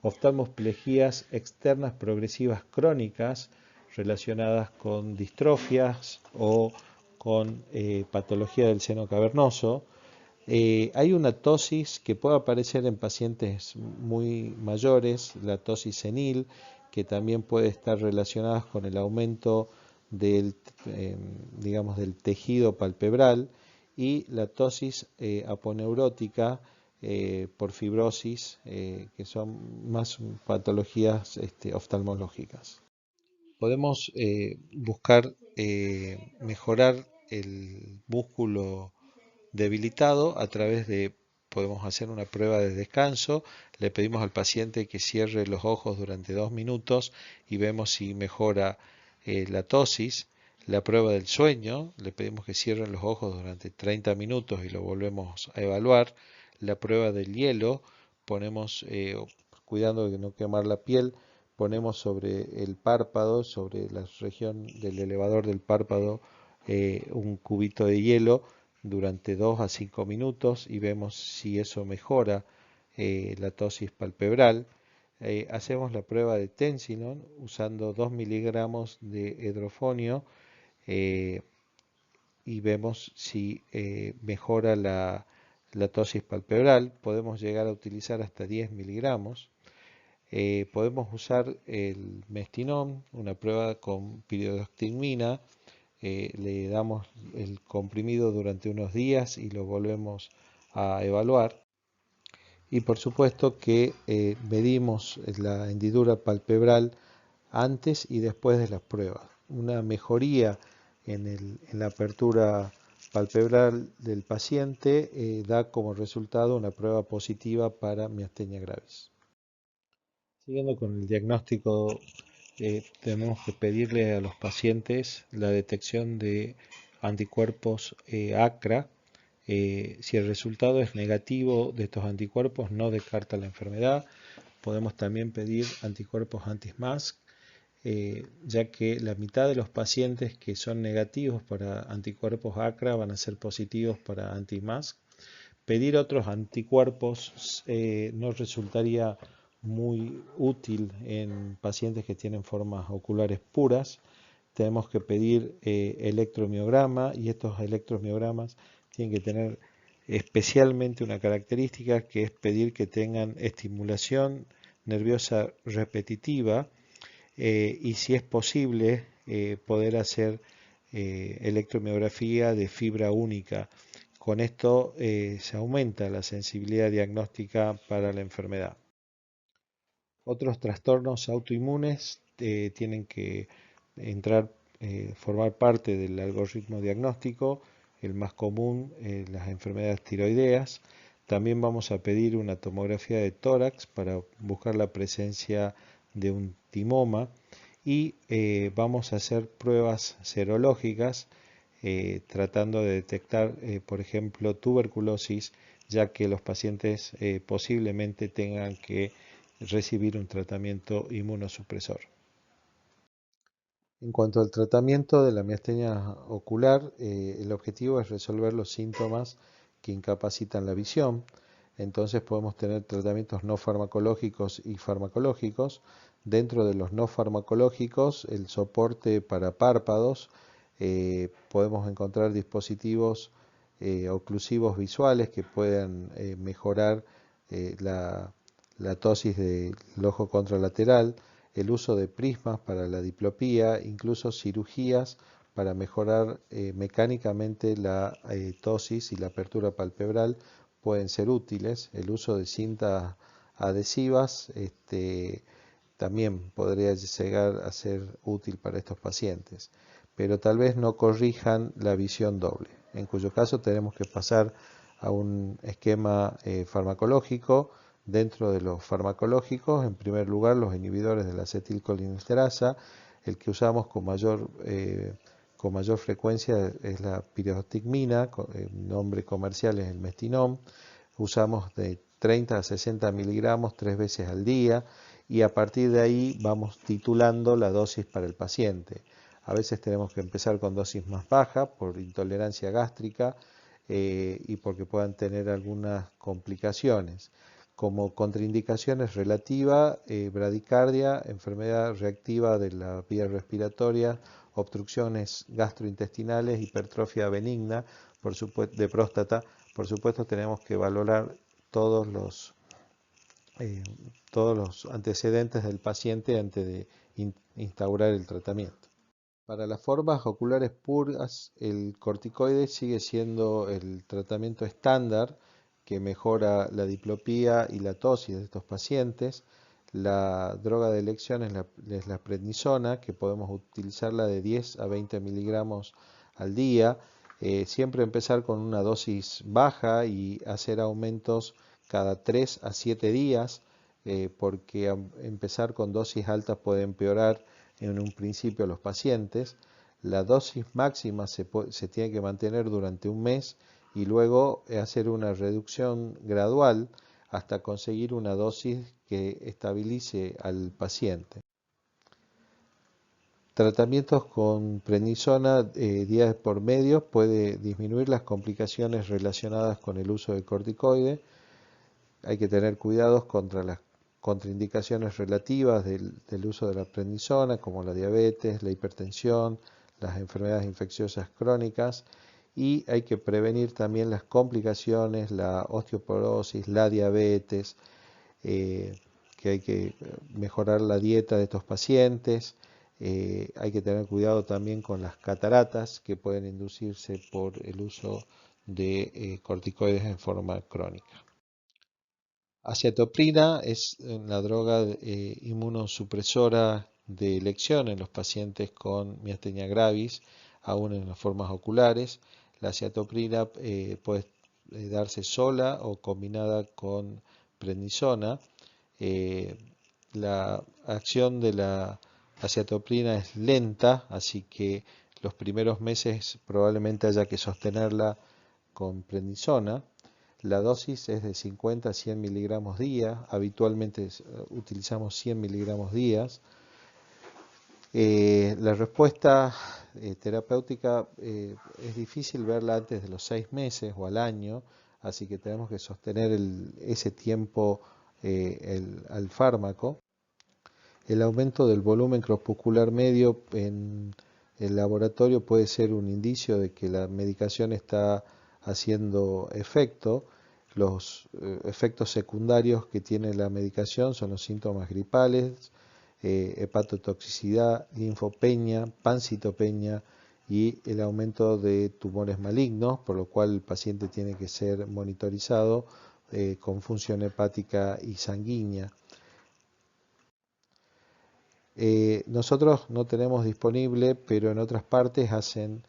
Oftalmoplegias externas progresivas crónicas relacionadas con distrofias o con patología del seno cavernoso. Hay una tosis que puede aparecer en pacientes muy mayores, la tosis senil, que también puede estar relacionada con el aumento del, digamos, del tejido palpebral, y la tosis aponeurótica por fibrosis, que son más patologías oftalmológicas. Podemos buscar mejorar el músculo debilitado a través de, podemos hacer una prueba de descanso, le pedimos al paciente que cierre los ojos durante 2 minutos y vemos si mejora la tosis. La prueba del sueño, le pedimos que cierren los ojos durante 30 minutos y lo volvemos a evaluar. La prueba del hielo, ponemos, cuidando de no quemar la piel, ponemos sobre el párpado, sobre la región del elevador del párpado, un cubito de hielo durante 2 a 5 minutos y vemos si eso mejora la tosis palpebral. Hacemos la prueba de Tensilon usando 2 miligramos de hidrofonio eh, y vemos si mejora la tosis palpebral. Podemos llegar a utilizar hasta 10 miligramos. Podemos usar el Mestinón, una prueba con piridostigmina. Le damos el comprimido durante unos días y lo volvemos a evaluar. Y por supuesto que medimos la hendidura palpebral antes y después de las pruebas. Una mejoría en la apertura palpebral del paciente da como resultado una prueba positiva para miastenia gravis. Siguiendo con el diagnóstico, tenemos que pedirle a los pacientes la detección de anticuerpos ACRA. Si el resultado es negativo de estos anticuerpos, no descarta la enfermedad. Podemos también pedir anticuerpos anti-SMASC, ya que la mitad de los pacientes que son negativos para anticuerpos ACRA van a ser positivos para anti-SMASC. Pedir otros anticuerpos nos resultaría muy útil en pacientes que tienen formas oculares puras. Tenemos que pedir electromiograma, y estos electromiogramas tienen que tener especialmente una característica, que es pedir que tengan estimulación nerviosa repetitiva, y si es posible poder hacer electromiografía de fibra única. Con esto se aumenta la sensibilidad diagnóstica para la enfermedad. Otros trastornos autoinmunes tienen que entrar, formar parte del algoritmo diagnóstico. El más común, las enfermedades tiroideas. También vamos a pedir una tomografía de tórax para buscar la presencia de un timoma, y vamos a hacer pruebas serológicas tratando de detectar, por ejemplo, tuberculosis, ya que los pacientes posiblemente tengan que recibir un tratamiento inmunosupresor. En cuanto al tratamiento de la miastenia ocular, el objetivo es resolver los síntomas que incapacitan la visión. Entonces podemos tener tratamientos no farmacológicos y farmacológicos. Dentro de los no farmacológicos, el soporte para párpados, podemos encontrar dispositivos oclusivos visuales que puedan mejorar la ptosis del ojo contralateral, el uso de prismas para la diplopía, incluso cirugías para mejorar mecánicamente la ptosis y la apertura palpebral pueden ser útiles. El uso de cintas adhesivas también podría llegar a ser útil para estos pacientes, pero tal vez no corrijan la visión doble, en cuyo caso tenemos que pasar a un esquema farmacológico. Dentro de los farmacológicos, en primer lugar, los inhibidores de la acetilcolinesterasa. El que usamos con mayor frecuencia es la pirotectina, el nombre comercial es el Mestinon. Usamos de 30 a 60 miligramos 3 veces al día y a partir de ahí vamos titulando la dosis para el paciente. A veces tenemos que empezar con dosis más bajas por intolerancia gástrica y porque puedan tener algunas complicaciones. Como contraindicaciones relativa, bradicardia, enfermedad reactiva de la vía respiratoria, obstrucciones gastrointestinales, hipertrofia benigna de próstata. Por supuesto tenemos que valorar todos los, eh, todos los antecedentes del paciente antes de instaurar el tratamiento. Para las formas oculares puras, el corticoide sigue siendo el tratamiento estándar que mejora la diplopía y la ptosis de estos pacientes. La droga de elección es la prednisona, que podemos utilizarla de 10 a 20 miligramos al día. Siempre empezar con una dosis baja y hacer aumentos cada 3 a 7 días, porque empezar con dosis altas puede empeorar en un principio a los pacientes. La dosis máxima se tiene que mantener durante un mes y luego hacer una reducción gradual hasta conseguir una dosis que estabilice al paciente. Tratamientos con prednisona días por medio puede disminuir las complicaciones relacionadas con el uso de corticoide. Hay que tener cuidados contra las contraindicaciones relativas del uso de la prednisona, como la diabetes, la hipertensión, las enfermedades infecciosas crónicas, y hay que prevenir también las complicaciones, la osteoporosis, la diabetes, que hay que mejorar la dieta de estos pacientes. Hay que tener cuidado también con las cataratas que pueden inducirse por el uso de corticoides en forma crónica. Acetoprina es la droga inmunosupresora de elección en los pacientes con miastenia gravis, aún en las formas oculares. La acetoprina puede darse sola o combinada con prednisona. La acción de la acetoprina es lenta, así que los primeros meses probablemente haya que sostenerla con prednisona. La dosis es de 50 a 100 miligramos día, habitualmente utilizamos 100 miligramos días. La respuesta terapéutica es difícil verla antes de los 6 meses o al año, así que tenemos que sostener ese tiempo al fármaco. El aumento del volumen crepuscular medio en el laboratorio puede ser un indicio de que la medicación está haciendo efecto. Los efectos secundarios que tiene la medicación son los síntomas gripales, hepatotoxicidad, linfopenia, pancitopenia y el aumento de tumores malignos, por lo cual el paciente tiene que ser monitorizado con función hepática y sanguínea. Nosotros no tenemos disponible, pero en otras partes hacen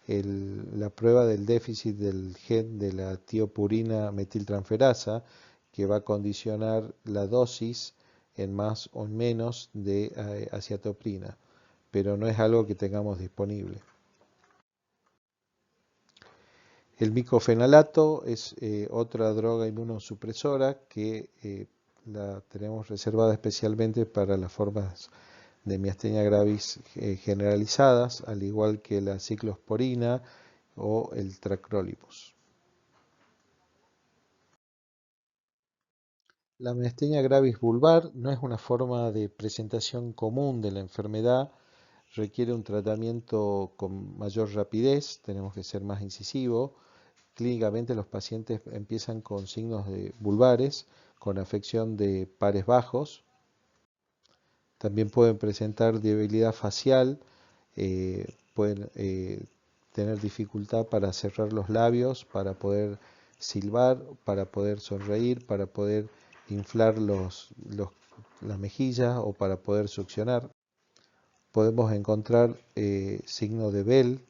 la prueba del déficit del gen de la tiopurina metiltransferasa, que va a condicionar la dosis en más o menos de acetoprina, pero no es algo que tengamos disponible. El micofenalato es otra droga inmunosupresora que la tenemos reservada especialmente para las formas de miastenia gravis generalizadas, al igual que la ciclosporina o el tacrolimus. La miastenia gravis vulvar no es una forma de presentación común de la enfermedad, requiere un tratamiento con mayor rapidez, tenemos que ser más incisivos, clínicamente los pacientes empiezan con signos de vulvares, con afección de pares bajos. También pueden presentar debilidad facial, pueden tener dificultad para cerrar los labios, para poder silbar, para poder sonreír, para poder inflar las mejillas o para poder succionar. Podemos encontrar signo de Bell,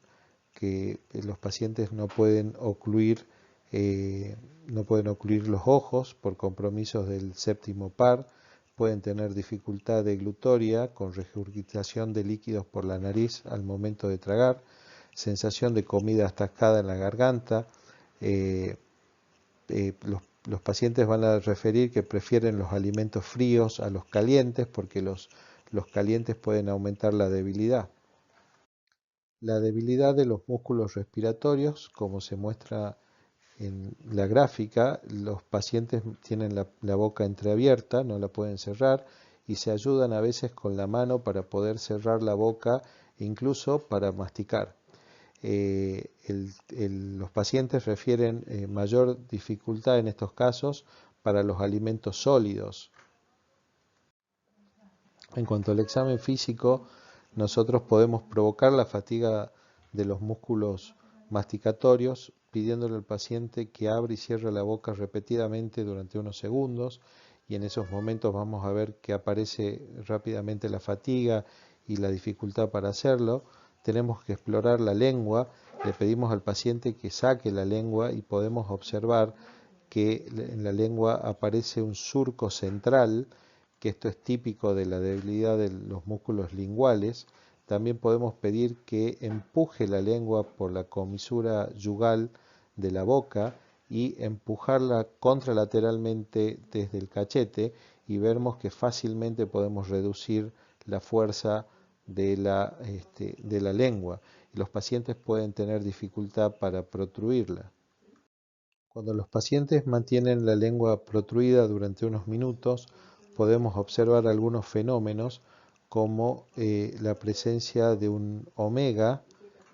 que los pacientes no pueden ocluir los ojos por compromisos del séptimo par, pueden tener dificultad deglutoria con regurgitación de líquidos por la nariz al momento de tragar, sensación de comida atascada en la garganta. eh, los pacientes van a referir que prefieren los alimentos fríos a los calientes porque los calientes pueden aumentar la debilidad. La debilidad de los músculos respiratorios, como se muestra en la gráfica, los pacientes tienen la boca entreabierta, no la pueden cerrar y se ayudan a veces con la mano para poder cerrar la boca, incluso para masticar. Los pacientes refieren mayor dificultad en estos casos para los alimentos sólidos. En cuanto al examen físico, nosotros podemos provocar la fatiga de los músculos masticatorios pidiéndole al paciente que abra y cierre la boca repetidamente durante unos segundos y en esos momentos vamos a ver que aparece rápidamente la fatiga y la dificultad para hacerlo. Tenemos que explorar la lengua, le pedimos al paciente que saque la lengua y podemos observar que en la lengua aparece un surco central, que esto es típico de la debilidad de los músculos linguales. También podemos pedir que empuje la lengua por la comisura yugal de la boca y empujarla contralateralmente desde el cachete y vemos que fácilmente podemos reducir la fuerza de la lengua. Los pacientes pueden tener dificultad para protruirla. Cuando los pacientes mantienen la lengua protruida durante unos minutos, podemos observar algunos fenómenos como la presencia de un omega,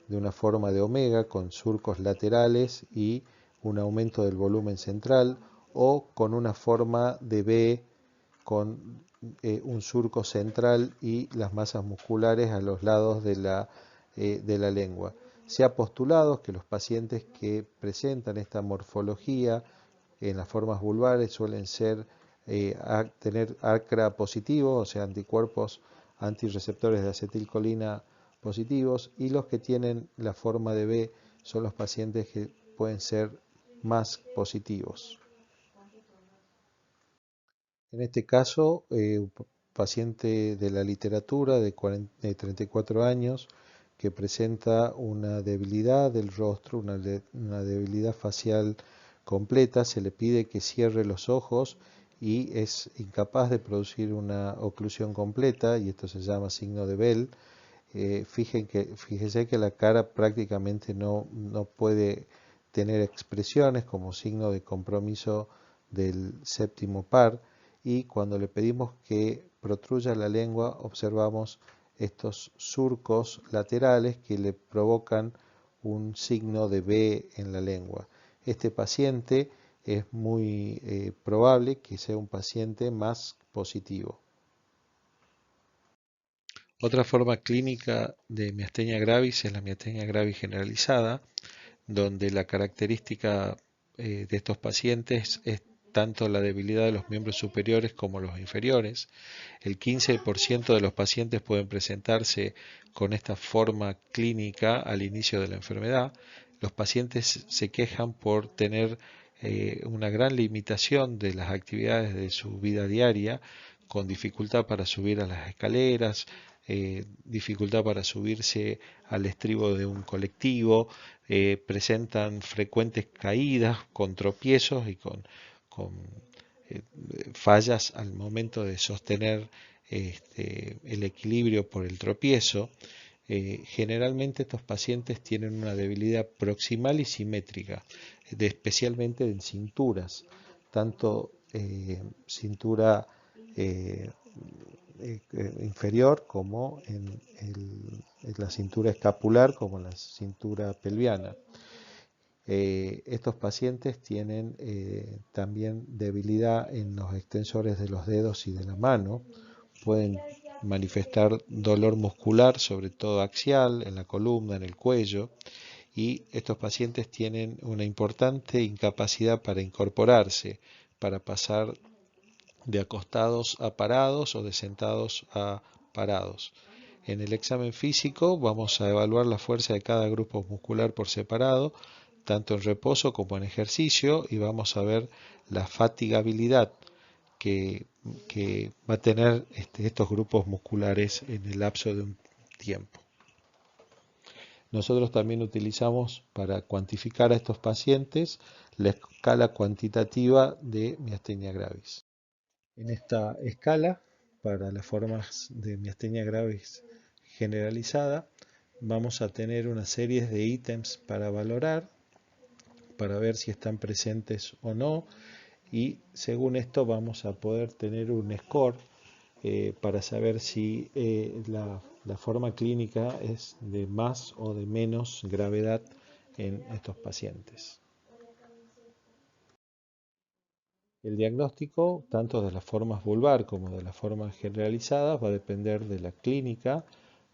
de una forma de omega con surcos laterales y un aumento del volumen central, o con una forma de B con un surco central y las masas musculares a los lados de la lengua. Se ha postulado que los pacientes que presentan esta morfología en las formas vulvares suelen tener ACRA positivo, o sea, anticuerpos antirreceptores de acetilcolina positivos, y los que tienen la forma de B son los pacientes que pueden ser más positivos. En este caso, un paciente de la literatura de 34 años que presenta una debilidad del rostro, una debilidad facial completa, se le pide que cierre los ojos y es incapaz de producir una oclusión completa y esto se llama signo de Bell. Fíjese que la cara prácticamente no puede tener expresiones como signo de compromiso del séptimo par y cuando le pedimos que protruya la lengua observamos estos surcos laterales que le provocan un signo de B en la lengua. Este paciente es muy probable que sea un paciente más positivo. Otra forma clínica de miastenia gravis es la miastenia gravis generalizada, donde la característica de estos pacientes es tanto la debilidad de los miembros superiores como los inferiores. El 15% de los pacientes pueden presentarse con esta forma clínica al inicio de la enfermedad. Los pacientes se quejan por tener una gran limitación de las actividades de su vida diaria, con dificultad para subir a las escaleras, dificultad para subirse al estribo de un colectivo, presentan frecuentes caídas con tropiezos y con fallas al momento de sostener el equilibrio por el tropiezo. Generalmente estos pacientes tienen una debilidad proximal y simétrica, especialmente en cinturas, tanto cintura inferior como en la cintura escapular como en la cintura pelviana. Estos pacientes tienen también debilidad en los extensores de los dedos y de la mano. Pueden manifestar dolor muscular, sobre todo axial, en la columna, en el cuello, y estos pacientes tienen una importante incapacidad para incorporarse, para pasar de acostados a parados o de sentados a parados. En el examen físico vamos a evaluar la fuerza de cada grupo muscular por separado, tanto en reposo como en ejercicio, y vamos a ver la fatigabilidad que va a tener estos grupos musculares en el lapso de un tiempo. Nosotros también utilizamos para cuantificar a estos pacientes la escala cuantitativa de miastenia gravis. En esta escala, para las formas de miastenia gravis generalizada, vamos a tener una serie de ítems para valorar, para ver si están presentes o no, y según esto vamos a poder tener un score para saber si la forma clínica es de más o de menos gravedad en estos pacientes. El diagnóstico, tanto de las formas vulvar como de las formas generalizadas, va a depender de la clínica.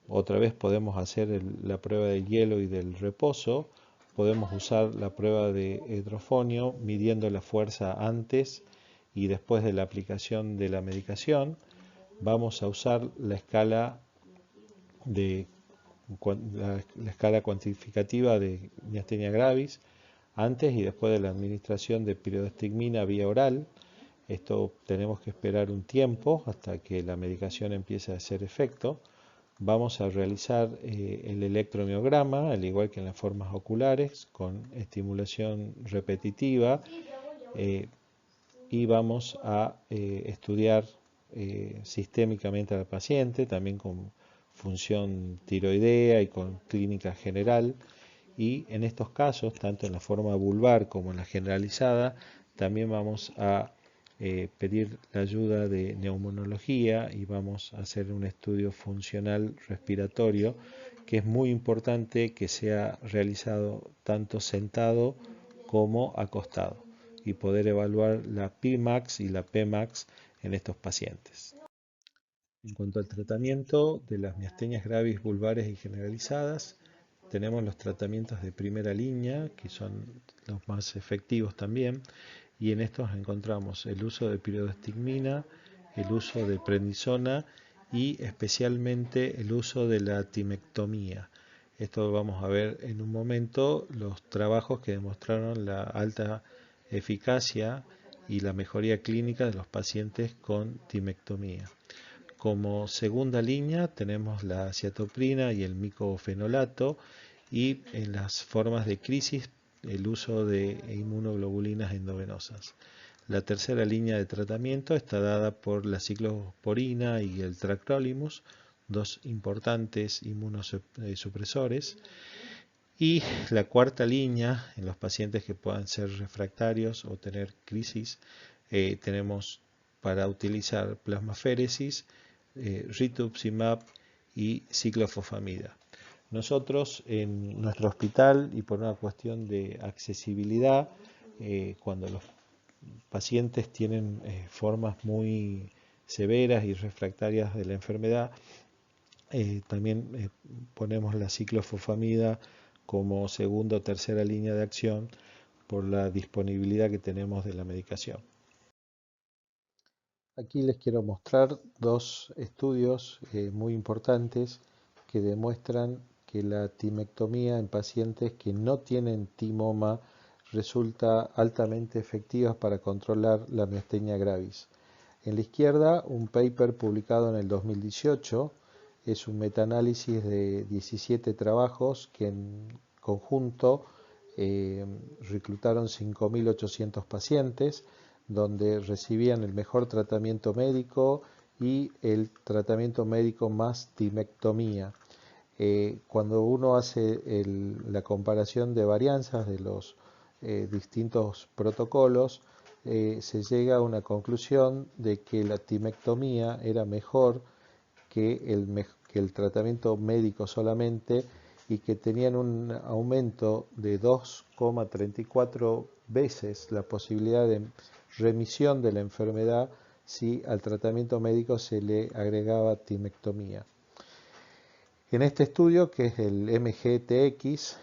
Otra vez podemos hacer la prueba de hielo y del reposo. Podemos usar la prueba de hidrofonio midiendo la fuerza antes y después de la aplicación de la medicación. Vamos a usar la escala cuantificativa de miastenia gravis antes y después de la administración de piridostigmina vía oral. Esto tenemos que esperar un tiempo hasta que la medicación empiece a hacer efecto. Vamos a realizar el electromiograma, al igual que en las formas oculares, con estimulación repetitiva, y vamos a estudiar sistémicamente al paciente, también con función tiroidea y con clínica general. Y en estos casos, tanto en la forma vulvar como en la generalizada, también vamos a pedir la ayuda de neumonología y vamos a hacer un estudio funcional respiratorio, que es muy importante que sea realizado tanto sentado como acostado, y poder evaluar la Pmax y la Pmax en estos pacientes. En cuanto al tratamiento de las miastenias gravis vulvares y generalizadas, tenemos los tratamientos de primera línea, que son los más efectivos también, y en estos encontramos el uso de piridostigmina, el uso de prednisona y especialmente el uso de la timectomía. Esto vamos a ver en un momento los trabajos que demostraron la alta eficacia y la mejoría clínica de los pacientes con timectomía. Como segunda línea tenemos la ciatoprina y el micofenolato, y en las formas de crisis el uso de inmunoglobulinas endovenosas. La tercera línea de tratamiento está dada por la ciclosporina y el tacrolimus, dos importantes inmunosupresores. Y la cuarta línea, en los pacientes que puedan ser refractarios o tener crisis, tenemos para utilizar plasmaféresis, rituximab y ciclofosfamida. Nosotros en nuestro hospital, y por una cuestión de accesibilidad, cuando los pacientes tienen formas muy severas y refractarias de la enfermedad, también ponemos la ciclofosfamida como segunda o tercera línea de acción por la disponibilidad que tenemos de la medicación. Aquí les quiero mostrar dos estudios muy importantes que demuestran que la timectomía en pacientes que no tienen timoma resulta altamente efectiva para controlar la miastenia gravis. En la izquierda, un paper publicado en el 2018, es un metaanálisis de 17 trabajos que en conjunto reclutaron 5.800 pacientes, donde recibían el mejor tratamiento médico y el tratamiento médico más timectomía. Cuando uno hace la comparación de varianzas de los distintos protocolos, se llega a una conclusión de que la timectomía era mejor que el tratamiento médico solamente, y que tenían un aumento de 2,34 veces la posibilidad de remisión de la enfermedad si al tratamiento médico se le agregaba timectomía. En este estudio, que es el MGTX,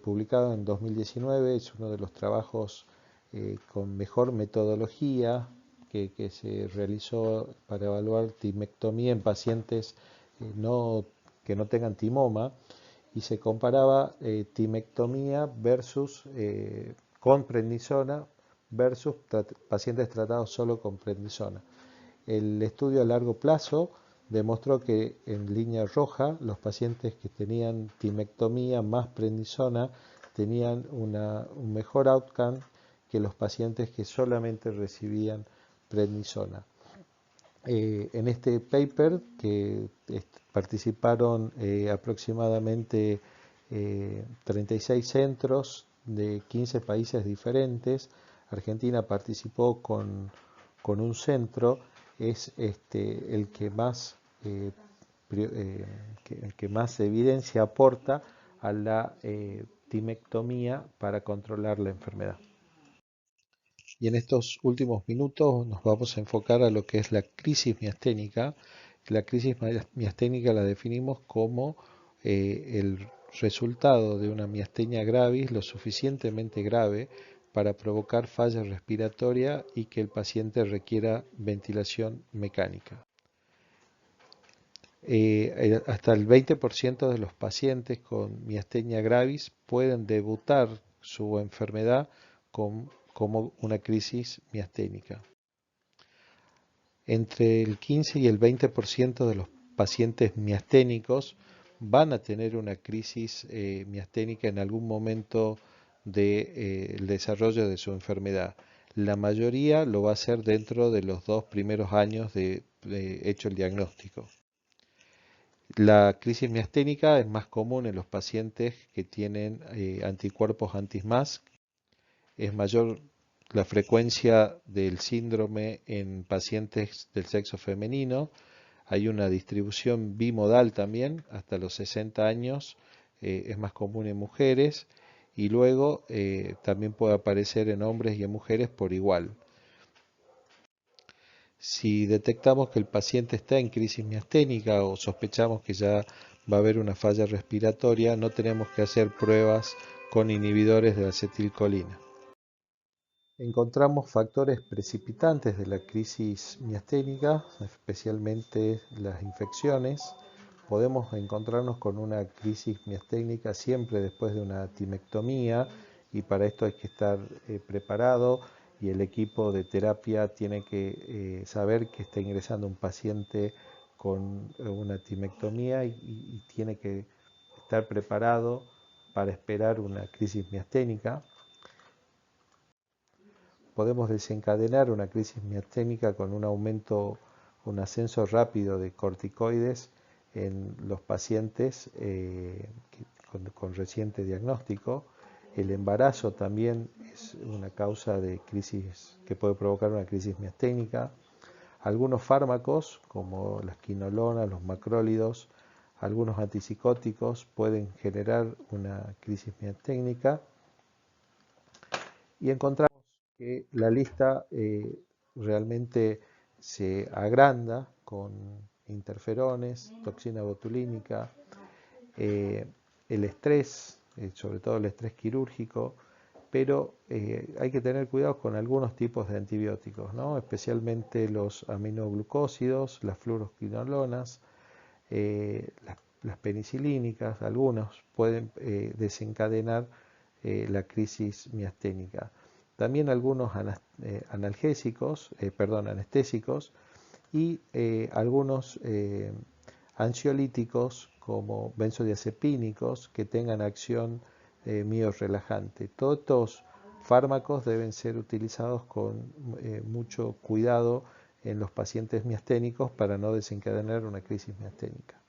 publicado en 2019, es uno de los trabajos con mejor metodología que se realizó para evaluar timectomía en pacientes que no tengan timoma, y se comparaba timectomía con prednisona versus pacientes tratados solo con prednisona. El estudio a largo plazo demostró que en línea roja los pacientes que tenían timectomía más prednisona tenían un mejor outcome que los pacientes que solamente recibían prednisona. En este paper, que participaron aproximadamente 36 centros de 15 países diferentes, Argentina participó con un centro, es el que más evidencia aporta a la timectomía para controlar la enfermedad. Y en estos últimos minutos nos vamos a enfocar a lo que es la crisis miasténica. La crisis miasténica la definimos como el resultado de una miastenia gravis lo suficientemente grave para provocar falla respiratoria y que el paciente requiera ventilación mecánica. Hasta el 20% de los pacientes con miastenia gravis pueden debutar su enfermedad como una crisis miasténica. Entre el 15 y el 20% de los pacientes miasténicos van a tener una crisis miasténica en algún momento del desarrollo de su enfermedad. La mayoría lo va a hacer dentro de los 2 primeros años de hecho el diagnóstico. La crisis miasténica es más común en los pacientes que tienen anticuerpos anti-MASH. Es mayor la frecuencia del síndrome en pacientes del sexo femenino. Hay una distribución bimodal también, hasta los 60 años es más común en mujeres, y luego también puede aparecer en hombres y en mujeres por igual. Si detectamos que el paciente está en crisis miasténica o sospechamos que ya va a haber una falla respiratoria, no tenemos que hacer pruebas con inhibidores de acetilcolina. Encontramos factores precipitantes de la crisis miasténica, especialmente las infecciones. Podemos encontrarnos con una crisis miasténica siempre después de una timectomía, y para esto hay que estar preparado, y el equipo de terapia tiene que saber que está ingresando un paciente con una timectomía y tiene que estar preparado para esperar una crisis miasténica. Podemos desencadenar una crisis miasténica con un ascenso rápido de corticoides en los pacientes con reciente diagnóstico. El embarazo también es una causa de crisis que puede provocar una crisis miasténica. Algunos fármacos, como las quinolonas, los macrólidos, algunos antipsicóticos pueden generar una crisis miasténica. Y encontramos que la lista realmente se agranda con interferones, toxina botulínica, el estrés, sobre todo el estrés quirúrgico, pero hay que tener cuidado con algunos tipos de antibióticos, ¿no? Especialmente los aminoglucósidos, las fluoroquinolonas, las penicilínicas. Algunos pueden desencadenar la crisis miasténica. También algunos anestésicos y algunos ansiolíticos como benzodiazepínicos que tengan acción miorrelajante. Todos estos fármacos deben ser utilizados con mucho cuidado en los pacientes miasténicos para no desencadenar una crisis miasténica.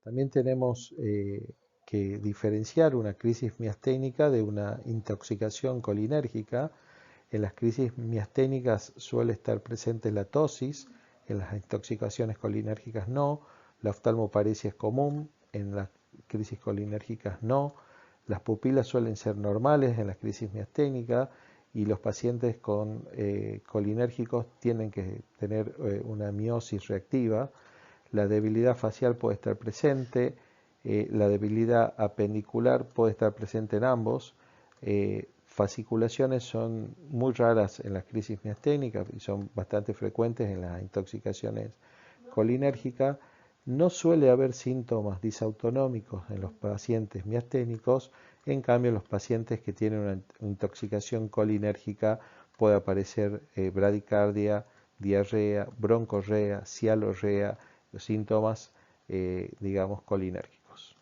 También tenemos que diferenciar una crisis miasténica de una intoxicación colinérgica. En las crisis miasténicas suele estar presente la tosis, en las intoxicaciones colinérgicas no. La oftalmoparesia es común, en las crisis colinérgicas no. Las pupilas suelen ser normales en las crisis miasténicas y los pacientes con colinérgicos tienen que tener una miosis reactiva. La debilidad facial puede estar presente, la debilidad apendicular puede estar presente en ambos. Fasciculaciones son muy raras en las crisis miasténicas y son bastante frecuentes en las intoxicaciones colinérgicas. No suele haber síntomas disautonómicos en los pacientes miasténicos, en cambio en los pacientes que tienen una intoxicación colinérgica puede aparecer bradicardia, diarrea, broncorrea, cialorrea, síntomas, digamos, colinérgicos.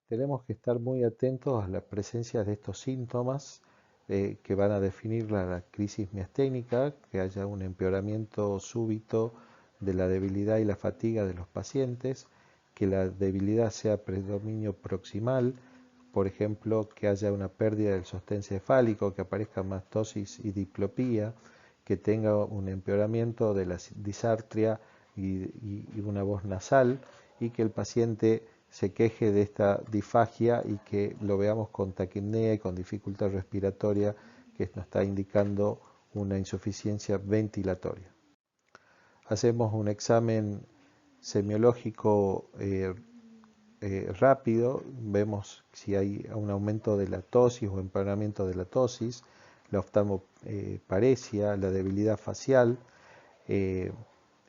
Tenemos que estar muy atentos a la presencia de estos síntomas que van a definir la crisis miasténica, que haya un empeoramiento súbito de la debilidad y la fatiga de los pacientes, que la debilidad sea predominio proximal, por ejemplo, que haya una pérdida del sostén cefálico, que aparezca mastosis y diplopía, que tenga un empeoramiento de la disartria y una voz nasal, y que el paciente se queje de esta disfagia y que lo veamos con taquipnea y con dificultad respiratoria, que nos está indicando una insuficiencia ventilatoria. Hacemos un examen semiológico rápido, vemos si hay un aumento de la tosis o empeoramiento de la tosis, la oftalmoparesia, la debilidad facial,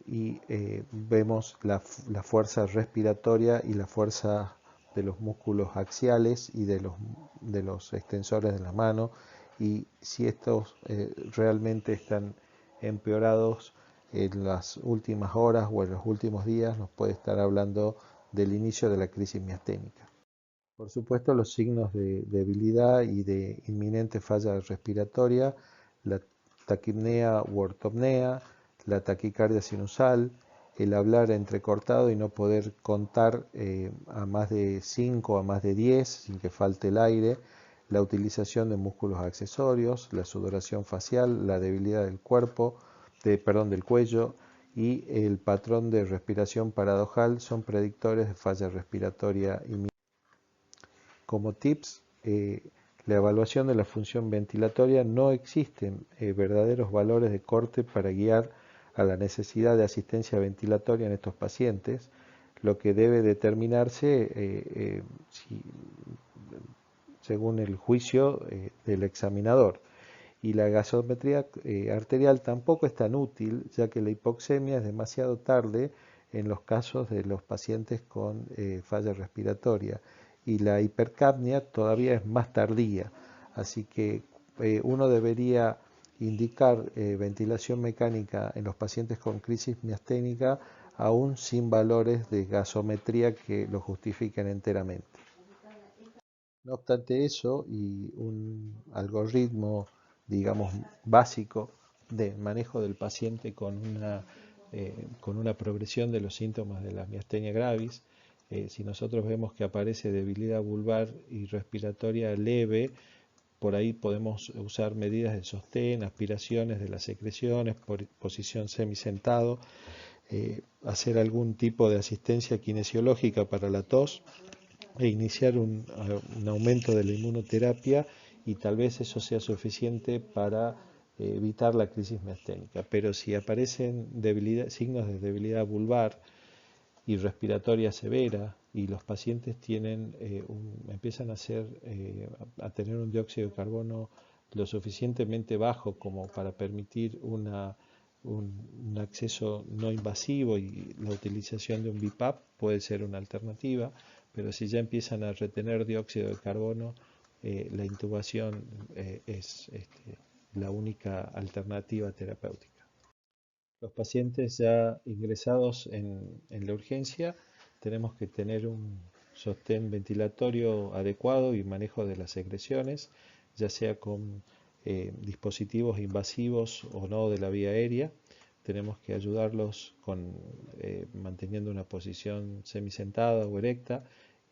y vemos la fuerza respiratoria y la fuerza de los músculos axiales y de los extensores de la mano, y si estos realmente están empeorados en las últimas horas o en los últimos días, nos puede estar hablando del inicio de la crisis miasténica. Por supuesto, los signos de debilidad y de inminente falla respiratoria, la taquipnea u ortopnea, la taquicardia sinusal, el hablar entrecortado y no poder contar a más de 5 a más de 10 sin que falte el aire, la utilización de músculos accesorios, la sudoración facial, la debilidad del cuerpo, del cuello y el patrón de respiración paradojal son predictores de falla respiratoria inminente. Como tips, la evaluación de la función ventilatoria: no existen verdaderos valores de corte para guiar a la necesidad de asistencia ventilatoria en estos pacientes. Lo que debe determinarse según el juicio del examinador. Y la gasometría arterial tampoco es tan útil, ya que la hipoxemia es demasiado tarde en los casos de los pacientes con falla respiratoria, y la hipercapnia todavía es más tardía. Así que uno debería indicar ventilación mecánica en los pacientes con crisis miasténica aún sin valores de gasometría que lo justifiquen enteramente. No obstante eso, y un algoritmo, digamos, básico de manejo del paciente con una progresión de los síntomas de la miastenia gravis, si nosotros vemos que aparece debilidad vulvar y respiratoria leve, por ahí podemos usar medidas de sostén, aspiraciones de las secreciones, posición semisentado, hacer algún tipo de asistencia kinesiológica para la tos e iniciar un aumento de la inmunoterapia, y tal vez eso sea suficiente para evitar la crisis miasténica. Pero si aparecen signos de debilidad vulvar y respiratoria severa y los pacientes empiezan a tener un dióxido de carbono lo suficientemente bajo como para permitir un acceso no invasivo, y la utilización de un BiPAP puede ser una alternativa, pero si ya empiezan a retener dióxido de carbono, la intubación es la única alternativa terapéutica. Los pacientes ya ingresados en la urgencia tenemos que tener un sostén ventilatorio adecuado y manejo de las secreciones, ya sea con dispositivos invasivos o no de la vía aérea. Tenemos que ayudarlos manteniendo una posición semisentada o erecta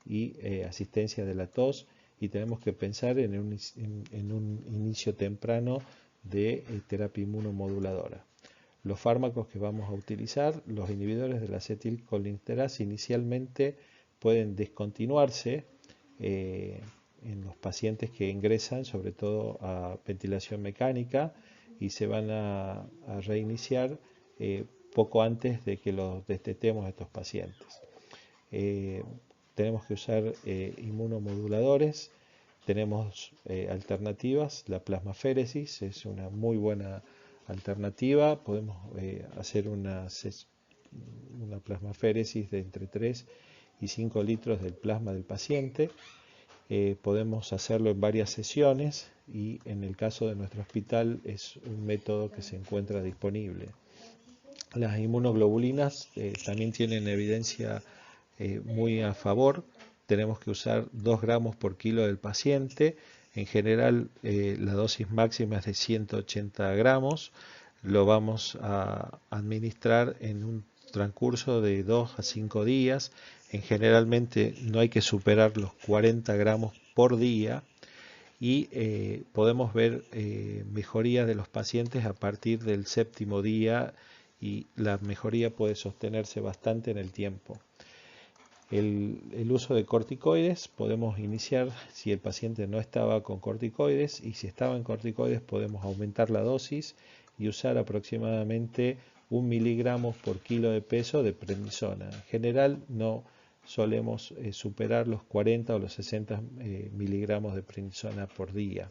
y asistencia de la tos, y tenemos que pensar en un inicio temprano de terapia inmunomoduladora. Los fármacos que vamos a utilizar, los inhibidores de la acetilcolinsterasa, inicialmente pueden descontinuarse en los pacientes que ingresan, sobre todo a ventilación mecánica, y se van a reiniciar poco antes de que los destetemos a estos pacientes. Tenemos que usar inmunomoduladores, tenemos alternativas, la plasmaféresis es una muy buena alternativa, podemos hacer una plasmaféresis de entre 3 y 5 litros del plasma del paciente. Podemos hacerlo en varias sesiones y en el caso de nuestro hospital es un método que se encuentra disponible. Las inmunoglobulinas también tienen evidencia muy a favor. Tenemos que usar 2 gramos por kilo del paciente. En general la dosis máxima es de 180 gramos. Lo vamos a administrar en un transcurso de 2 a 5 días. Generalmente no hay que superar los 40 gramos por día y podemos ver mejoría de los pacientes a partir del 7º día y la mejoría puede sostenerse bastante en el tiempo. El uso de corticoides podemos iniciar si el paciente no estaba con corticoides, y si estaba en corticoides podemos aumentar la dosis y usar aproximadamente 1 miligramo por kilo de peso de prednisona. En general no solemos superar los 40 o los 60 miligramos de prednisona por día.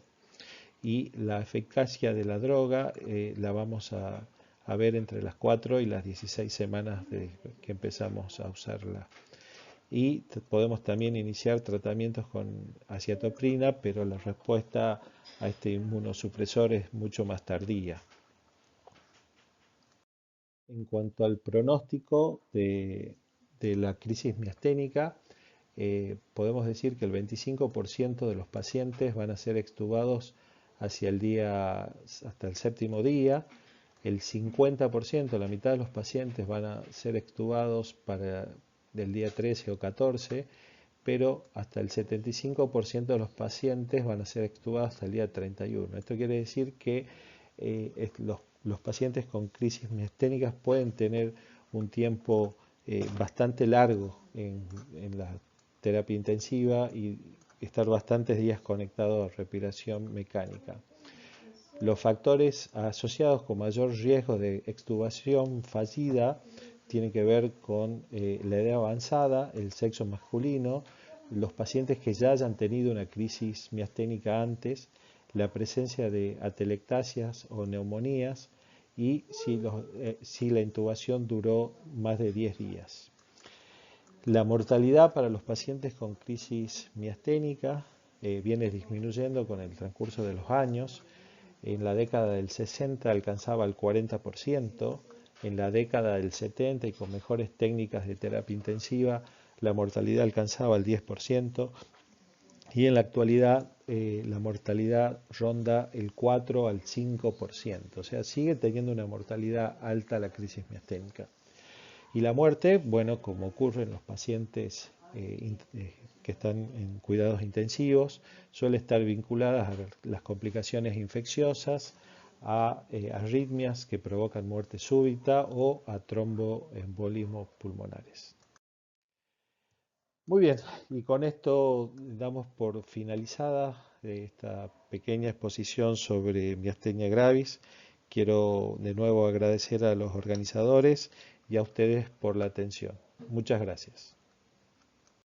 Y la eficacia de la droga la vamos a ver entre las 4 y las 16 semanas de que empezamos a usarla. Y podemos también iniciar tratamientos con acetoprina, pero la respuesta a este inmunosupresor es mucho más tardía. En cuanto al pronóstico de la crisis miasténica, podemos decir que el 25% de los pacientes van a ser extubados hasta el 7º día, el 50%, la mitad de los pacientes van a ser extubados del día 13 o 14, pero hasta el 75% de los pacientes van a ser extubados hasta el día 31. Esto quiere decir que los pacientes con crisis miasténicas pueden tener un tiempo bastante largo en la terapia intensiva y estar bastantes días conectados a respiración mecánica. Los factores asociados con mayor riesgo de extubación fallida tienen que ver con la edad avanzada, el sexo masculino, los pacientes que ya hayan tenido una crisis miasténica antes, la presencia de atelectasias o neumonías y si la intubación duró más de 10 días. La mortalidad para los pacientes con crisis miasténica viene disminuyendo con el transcurso de los años. En la década del 60 alcanzaba el 40%, en la década del 70 y con mejores técnicas de terapia intensiva la mortalidad alcanzaba el 10%, y en la actualidad la mortalidad ronda el 4 al 5%, o sea, sigue teniendo una mortalidad alta la crisis miasténica. Y la muerte, bueno, como ocurre en los pacientes que están en cuidados intensivos, suele estar vinculada a las complicaciones infecciosas, a arritmias que provocan muerte súbita o a tromboembolismos pulmonares. Muy bien, y con esto damos por finalizada esta pequeña exposición sobre miastenia gravis. Quiero de nuevo agradecer a los organizadores y a ustedes por la atención. Muchas gracias.